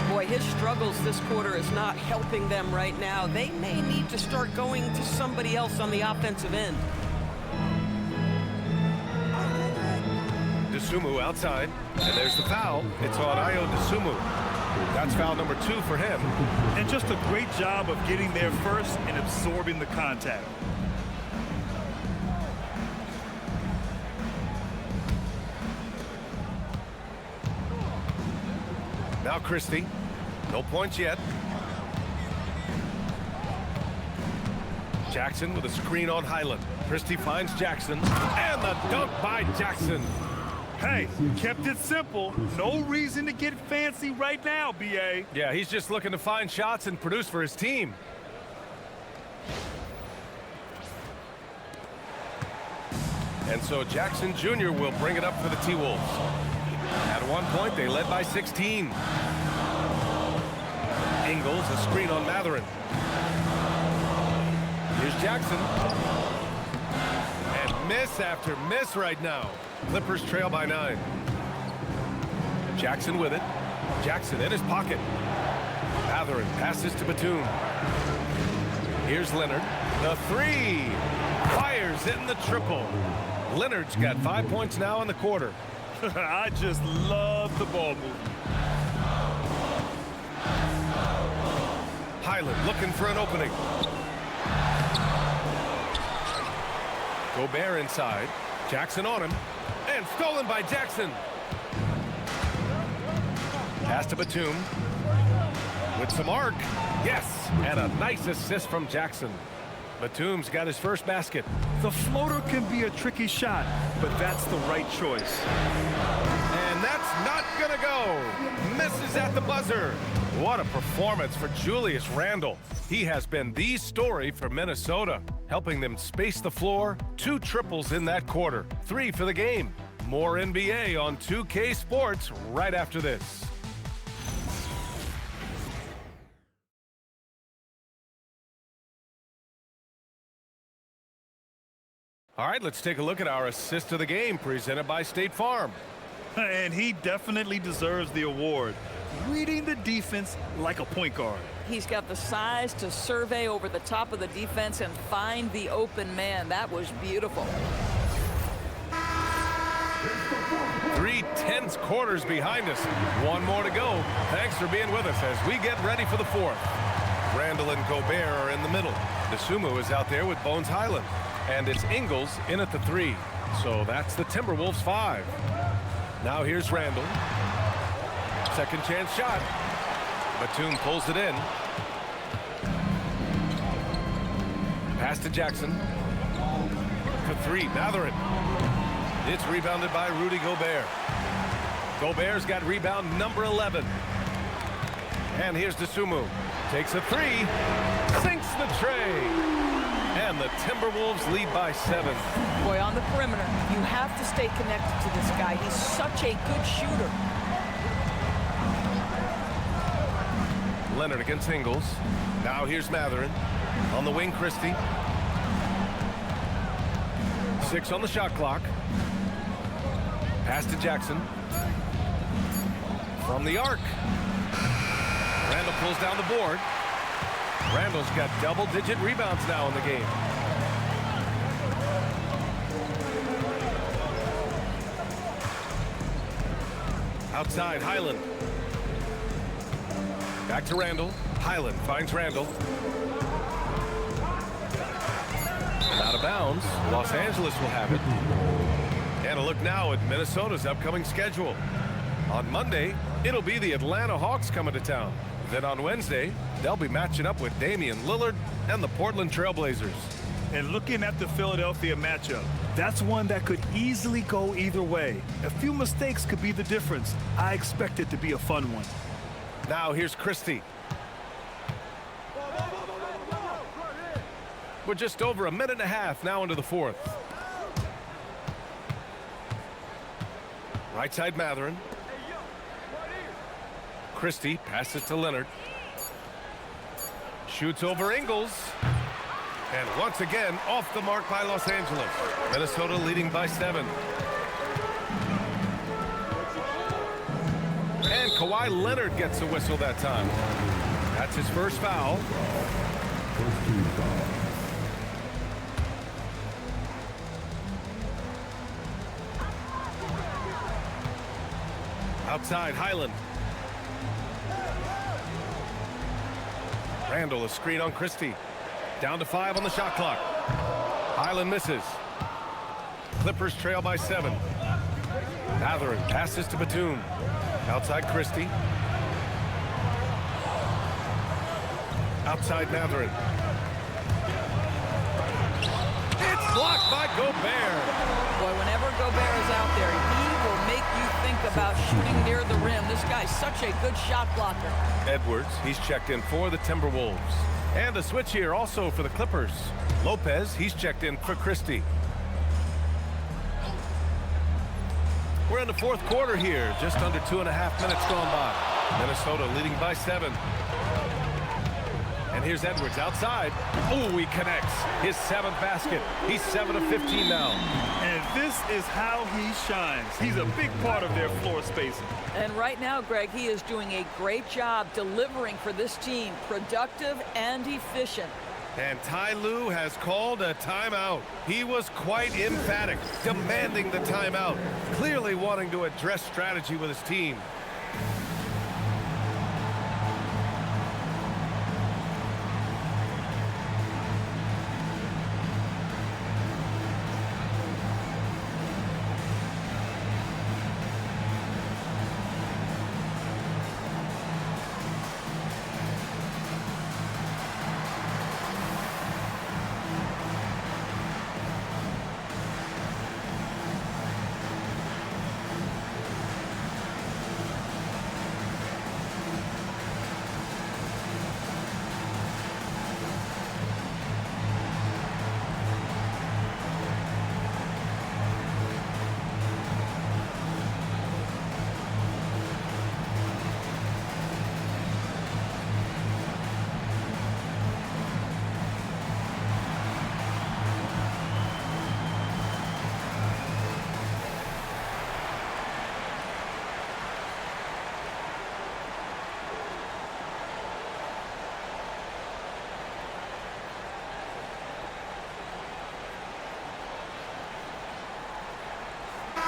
Boy, his struggles this quarter is not helping them right now. They may need to start going to somebody else on the offensive end. Dosunmu outside, and there's the foul. It's on Ayo Dosunmu. That's foul number 2 for him. And just a great job of getting there first and absorbing the contact. Now Christie. No points yet. Jackson with a screen on Highland. Christie finds Jackson. And the dunk by Jackson. Hey, kept it simple. No reason to get fancy right now, B.A. Yeah, he's just looking to find shots and produce for his team. And so Jackson Jr. will bring it up for the T-Wolves. At one point, they led by 16. Ingles, a screen on Mathurin. Here's Jackson. And miss after miss right now. Clippers trail by 9. Jackson with it. Jackson in his pocket. Mathurin passes to Batum. Here's Leonard. The 3. Fires in the triple. Leonard's got 5 points now in the quarter. I just love the ball movement. Highland looking for an opening. Gobert inside. Jackson on him. And stolen by Jackson. Pass to Batum. With some arc. Yes. And a nice assist from Jackson. Batum's got his first basket. The floater can be a tricky shot, but that's the right choice. And that's not gonna go. Misses at the buzzer. What a performance for Julius Randle. He has been the story for Minnesota, helping them space the floor. 2 triples in that quarter. 3 for the game. More NBA on 2K Sports right after this. All right, let's take a look at our assist of the game presented by State Farm. And he definitely deserves the award. Reading the defense like a point guard. He's got the size to survey over the top of the defense and find the open man. That was beautiful. 3 tense quarters behind us. 1 more to go. Thanks for being with us as we get ready for the 4th. Randle and Gobert are in the middle. Dosunmu is out there with Bones Highland. And it's Ingles in at the 3. So that's the Timberwolves 5. Now here's Randle. Second chance shot. Batum pulls it in. Pass to Jackson. To 3, Mathurin. It's rebounded by Rudy Gobert. Gobert's got rebound number 11. And here's Dosunmu. Takes a three. Sinks the tray. And the Timberwolves lead by 7. Boy, on the perimeter, you have to stay connected to this guy. He's such a good shooter. Leonard against Ingles. Now here's Mathurin. On the wing, Christie. 6 on the shot clock. Pass to Jackson. From the arc. Randle pulls down the board. Randle's got double-digit rebounds now in the game. Outside, Highland. Back to Randle. Highland finds Randle. Out of bounds. Los Angeles will have it. And a look now at Minnesota's upcoming schedule. On Monday, it'll be the Atlanta Hawks coming to town. Then on Wednesday, they'll be matching up with Damian Lillard and the Portland Trailblazers. And looking at the Philadelphia matchup, that's one that could easily go either way. A few mistakes could be the difference. I expect it to be a fun one. Now here's Christie. We're just over a minute and a half now into the 4th. Right side, Mathurin. Christie passes to Leonard. Shoots over Ingles. And once again, off the mark by Los Angeles. Minnesota leading by 7. And Kawhi Leonard gets a whistle that time. That's his first foul. Outside, Highland. Randle, a screen on Christie. Down to 5 on the shot clock. Highland misses. Clippers trail by 7. Mathurin passes to Batum. Outside, Christie. Outside, Mathurin. It's blocked by Gobert. Boy, whenever Gobert is out there, he will make you think about shooting near the rim. This guy's such a good shot blocker. Edwards, he's checked in for the Timberwolves. And a switch here also for the Clippers. Lopez, he's checked in for Christie. We're in the 4th quarter here, just under 2.5 minutes gone by. Minnesota leading by 7. And here's Edwards outside. Oh, he connects. His 7th basket. He's 7 of 15 now. And this is how he shines. He's a big part of their floor spacing. And right now, Greg, he is doing a great job delivering for this team. Productive and efficient. And Ty Lue has called a timeout. He was quite emphatic, demanding the timeout, clearly wanting to address strategy with his team.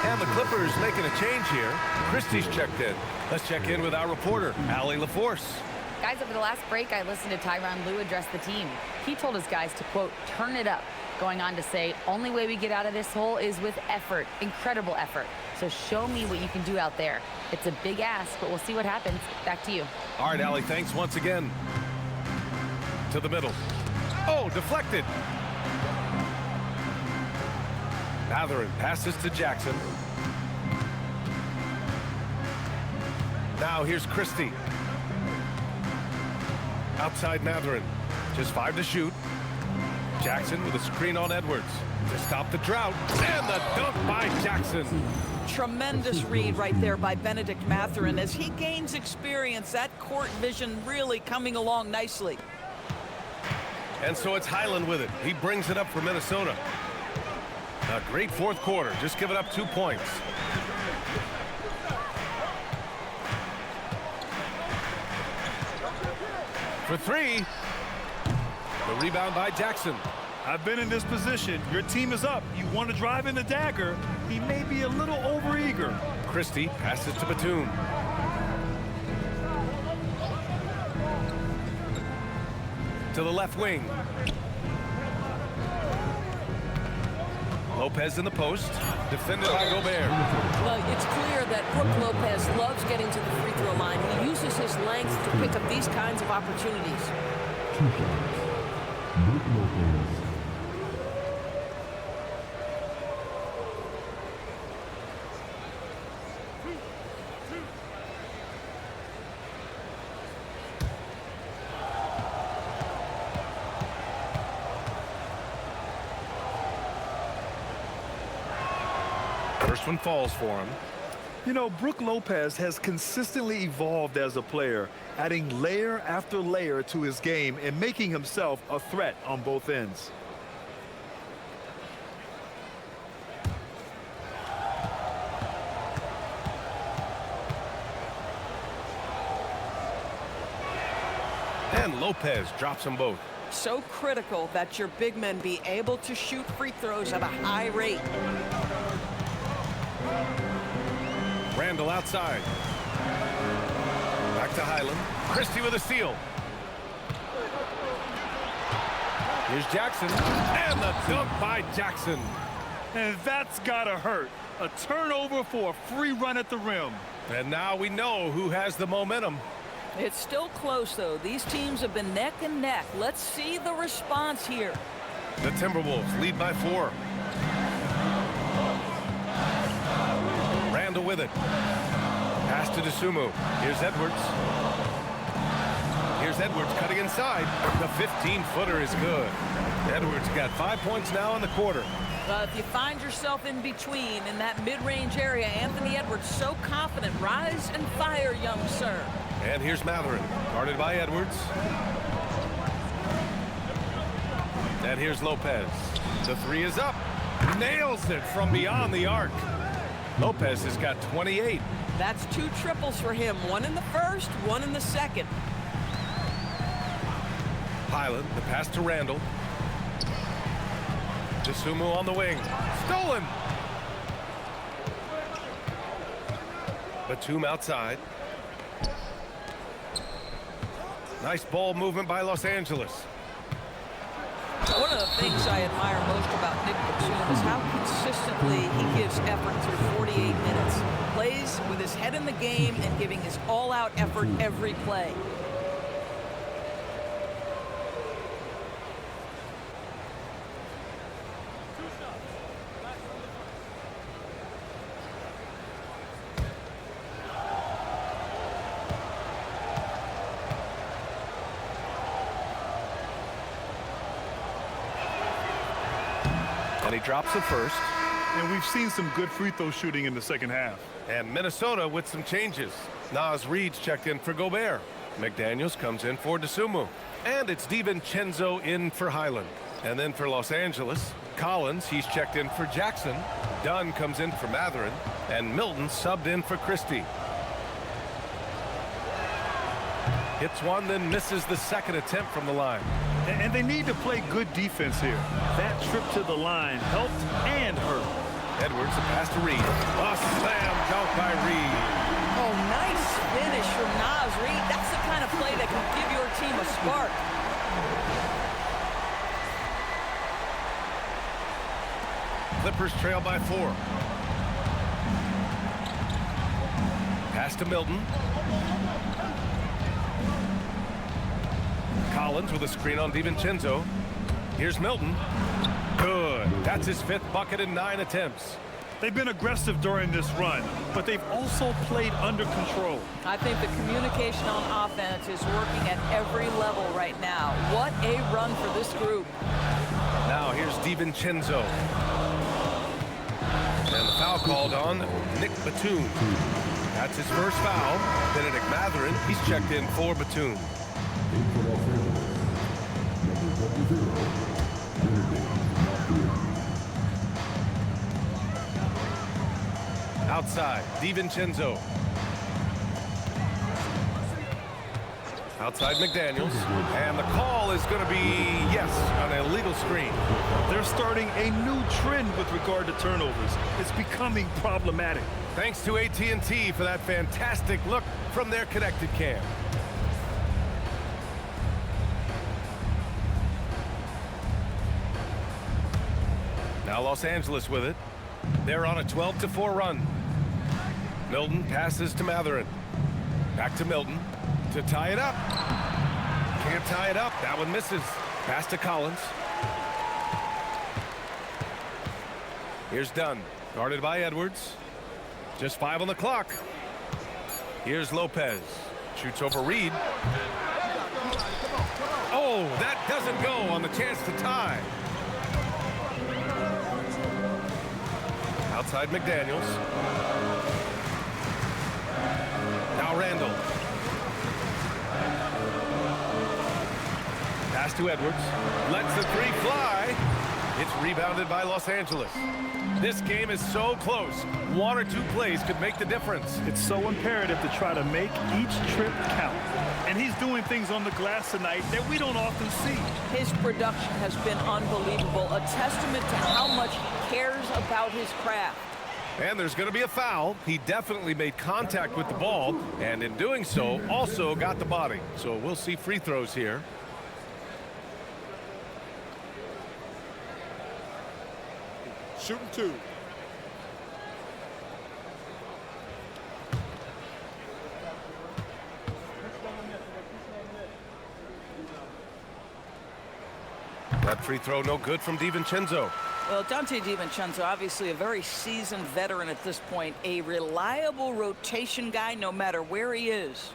And the Clippers making a change here. Christie's checked in. Let's check in with our reporter, Allie LaForce. Guys, over the last break, I listened to Tyronn Lue address the team. He told his guys to, quote, turn it up, going on to say, only way we get out of this hole is with effort, incredible effort. So show me what you can do out there. It's a big ask, but we'll see what happens. Back to you. All right, Allie, thanks once again. To the middle. Oh, deflected. Mathurin passes to Jackson. Now here's Christie. Outside Mathurin. Just 5 to shoot. Jackson with a screen on Edwards to stop the drought. And the dunk by Jackson. Tremendous read right there by Benedict Mathurin. As he gains experience, that court vision really coming along nicely. And so it's Highland with it. He brings it up for Minnesota. A great fourth quarter. Just giving up 2 points. For 3. The rebound by Jackson. I've been in this position. Your team is up. You want to drive in the dagger. He may be a little overeager. Christie passes to Batum. To the left wing. Lopez in the post. Defended by Gobert. Well, it's clear that Brook Lopez loves getting to the free throw line. He uses his length to pick up these kinds of opportunities. First one falls for him. You know, Brook Lopez has consistently evolved as a player, adding layer after layer to his game and making himself a threat on both ends. And Lopez drops them both. So critical that your big men be able to shoot free throws at a high rate. Randle outside. Back to Highland. Christie with a steal. Here's Jackson. And the dunk by Jackson. And that's gotta hurt. A turnover for a free run at the rim. And now we know who has the momentum. It's still close, though. These teams have been neck and neck. Let's see the response here. The Timberwolves lead by 4. Randle with it. Pass to Dosunmu. Here's Edwards. Here's Edwards cutting inside. The 15-footer is good. Edwards got 5 points now in the quarter. If you find yourself in between in that mid-range area, Anthony Edwards so confident. Rise and fire, young sir. And here's Mathurin, guarded by Edwards. And here's Lopez. The 3 is up. Nails it from beyond the arc. Lopez has got 28. That's 2 triples for him. 1 in the first, 1 in the second. Highland, the pass to Randle. Dosunmu on the wing. Stolen. Batum outside. Nice ball movement by Los Angeles. One of the things I admire most about Nick Batum is how consistently he gives effort through 48 minutes. Plays with his head in the game and giving his all-out effort every play. And he drops the first. And we've seen some good free throw shooting in the second half. And Minnesota with some changes. Nas Reed's checked in for Gobert. McDaniels comes in for Dosunmu. And it's DiVincenzo in for Highland. And then for Los Angeles, Collins, he's checked in for Jackson. Dunn comes in for Mathurin. And Milton subbed in for Christie. Hits one, then misses the second attempt from the line. And they need to play good defense here. That trip to the line helped and hurt. Edwards, the pass to Reed. A slam dunk by Reed. Oh, nice finish from Nas Reed. That's the kind of play that can give your team a spark. Clippers trail by 4. Pass to Milton. Collins with a screen on DiVincenzo. Here's Milton. Good. That's his 5th bucket in 9 attempts. They've been aggressive during this run, but they've also played under control. I think the communication on offense is working at every level right now. What a run for this group. Now here's DiVincenzo. And the foul called on Nick Batum. That's his first foul. Benedict Mathurin, he's checked in for Batum. Outside, DiVincenzo. Outside McDaniels. And the call is going to be, yes, an illegal screen. They're starting a new trend with regard to turnovers. It's becoming problematic. Thanks to AT&T for that fantastic look from their connected cam. Now Los Angeles with it. They're on a 12-4 run. Milton passes to Mathurin. Back to Milton to tie it up. Can't tie it up. That one misses. Pass to Collins. Here's Dunn. Guarded by Edwards. Just 5 on the clock. Here's Lopez. Shoots over Reed. Oh, that doesn't go on the chance to tie. Outside McDaniels. Now Randle. Pass to Edwards. Lets the three fly. It's rebounded by Los Angeles. This game is so close. 1 or 2 plays could make the difference. It's so imperative to try to make each trip count. And he's doing things on the glass tonight that we don't often see. His production has been unbelievable, a testament to how much he cares about his craft. And there's going to be a foul. He definitely made contact with the ball, and in doing so, also got the body. So we'll see free throws here. Shooting 2. That free throw no good from DiVincenzo. Well, Dante DiVincenzo, obviously a very seasoned veteran at this point, a reliable rotation guy no matter where he is.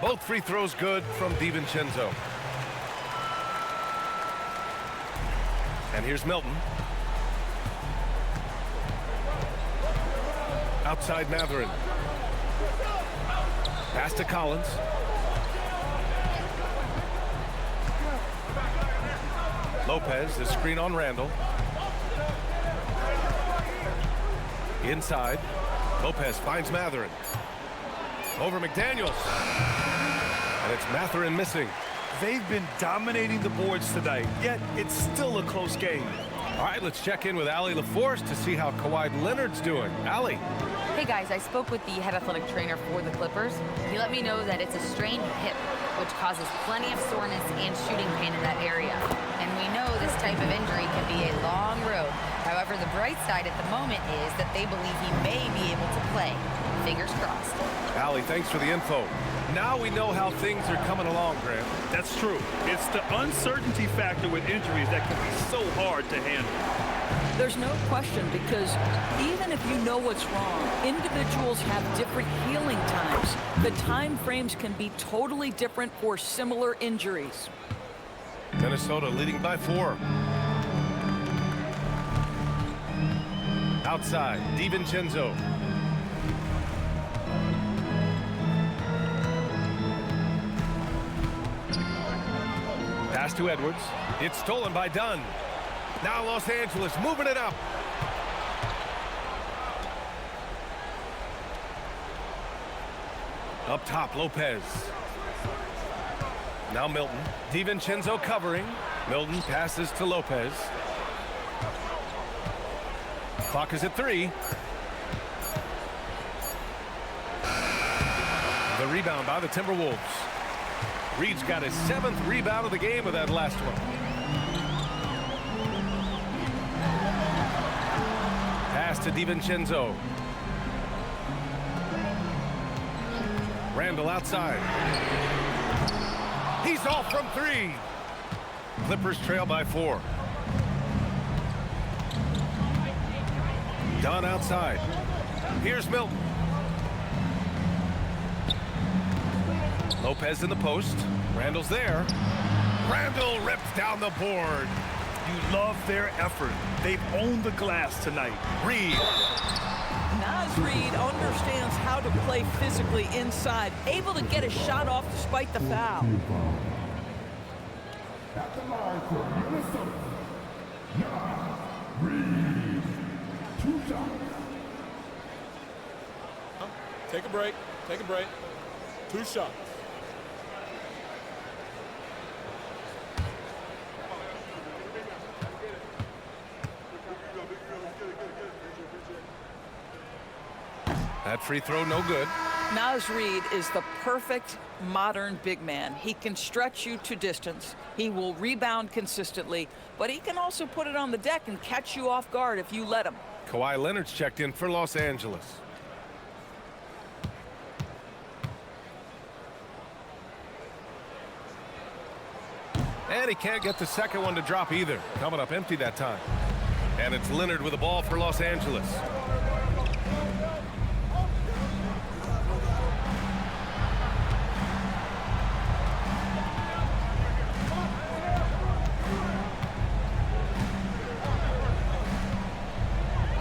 Both free throws good from DiVincenzo. And here's Milton. Outside Mathurin. Pass to Collins. Lopez, the screen on Randle. Inside. Lopez finds Mathurin. Over McDaniels. And it's Mathurin missing. They've been dominating the boards tonight, yet it's still a close game. All right, let's check in with Allie LaForce to see how Kawhi Leonard's doing. Allie. Hey guys, I spoke with the head athletic trainer for the Clippers. He let me know that it's a strained hip, which causes plenty of soreness and shooting pain in that area. And we know this type of injury can be a long road. However, the bright side at the moment is that they believe he may be able to play. Fingers crossed. Allie, thanks for the info. Now we know how things are coming along, Grant. That's true. It's the uncertainty factor with injuries that can be so hard to handle. There's no question, because even if you know what's wrong, individuals have different healing times. The time frames can be totally different for similar injuries. Minnesota leading by 4. Outside, DiVincenzo. Pass to Edwards. It's stolen by Dunn. Now Los Angeles moving it up. Up top, Lopez. Now Milton. DiVincenzo covering. Milton passes to Lopez. Clock is at 3. The rebound by the Timberwolves. Reed's got his 7th rebound of the game with that last one. Pass to DiVincenzo. Randle outside. He's off from 3. Clippers trail by 4. Dunn outside. Here's Milton. Lopez in the post. Randle's there. Randle rips down the board. You love their effort. They've owned the glass tonight. Reed. Naz Reid understands how to play physically inside, able to get a shot off despite the foul. At the line for Minnesota, Naz Reid. 2 shots. Take a break. Take a break. 2 shots. That free throw no good. Naz Reid is the perfect modern big man. He can stretch you to distance. He will rebound consistently, but he can also put it on the deck and catch you off guard if you let him. Kawhi Leonard's checked in for Los Angeles. And he can't get the second one to drop either. Coming up empty that time. And it's Leonard with the ball for Los Angeles.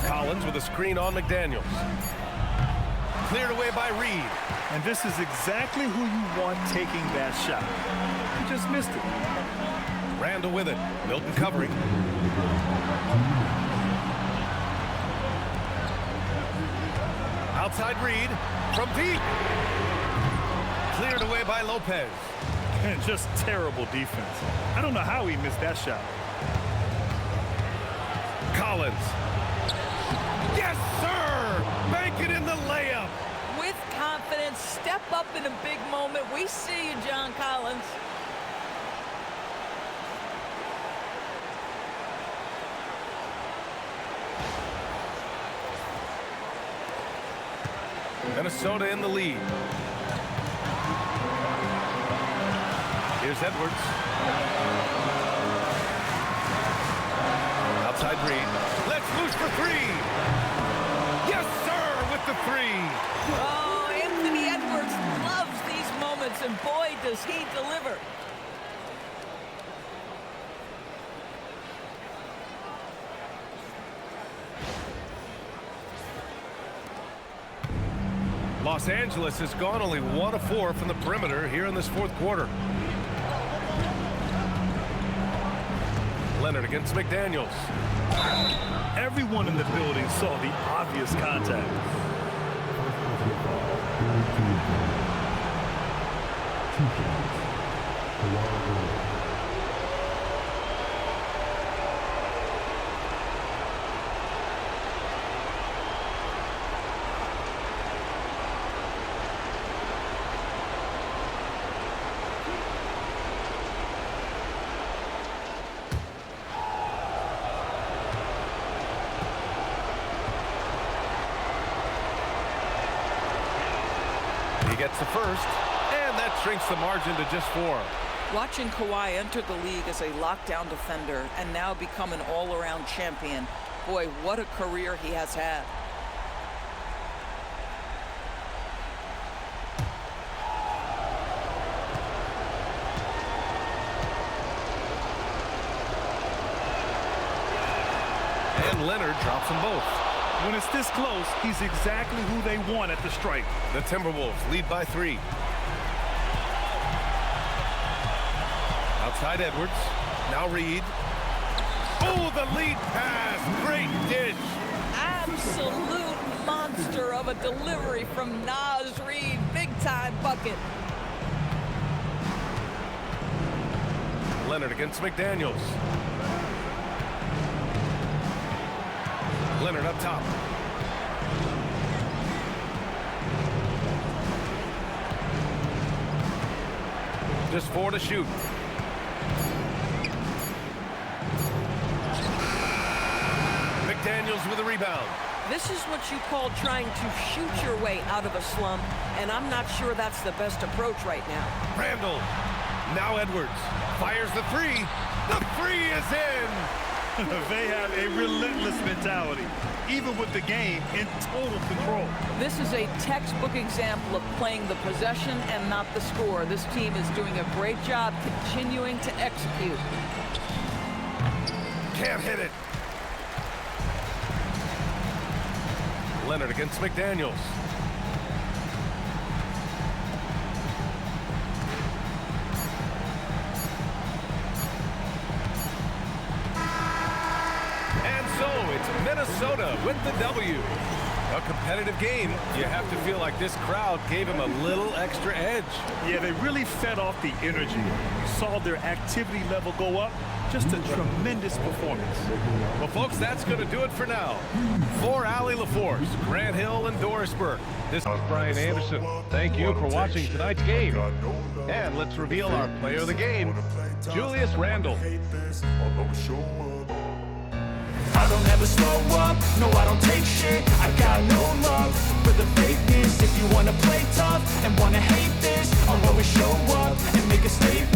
Collins with a screen on McDaniels. Cleared away by Reed. And this is exactly who you want taking that shot. He just missed it. Randle with it. Milton covering. Outside Reed from deep. Cleared away by Lopez. And just terrible defense. I don't know how he missed that shot. Collins. Yes, sir! Bank it in the layup. With confidence, step up in a big moment. We see you, John Collins. Minnesota in the lead. Here's Edwards. Outside Reed. Let's loose for 3. Yes, sir, with the 3. Oh, Anthony Edwards loves these moments, and boy, does he deliver. Los Angeles has gone only 1 of 4 from the perimeter here in this 4th quarter. Leonard against McDaniels. Everyone in the building saw the obvious contact. He gets the first, and that shrinks the margin to just 4. Watching Kawhi enter the league as a lockdown defender and now become an all-around champion, boy, what a career he has had. And Leonard drops them both. When it's this close, he's exactly who they want at the stripe. The Timberwolves lead by 3. Outside Edwards. Now Reed. Oh, the lead pass. Great dish. Absolute monster of a delivery from Naz Reid. Big-time bucket. Leonard against McDaniels. Leonard up top. Just 4 to shoot. McDaniels with a rebound. This is what you call trying to shoot your way out of a slump, and I'm not sure that's the best approach right now. Randle. Now Edwards fires the three. The three is in. They have a relentless mentality, even with the game in total control. This is a textbook example of playing the possession and not the score. This team is doing a great job continuing to execute. Can't hit it. Leonard against McDaniels. And so it's Minnesota with the W. A competitive game. You have to feel like this crowd gave him a little extra edge. Yeah, they really fed off the energy. You saw their activity level go up. Just a tremendous performance. Well, folks, that's going to do it for now. For Allie LaForce, Grant Hill, and Doris Burke, this is Brian Anderson. Thank you for watching tonight's game. And let's reveal our player of the game, Julius Randle. I don't ever slow up, no I don't take shit. I got no love for the fakeness. If you wanna play tough and wanna hate this, I'll always show up and make a statement.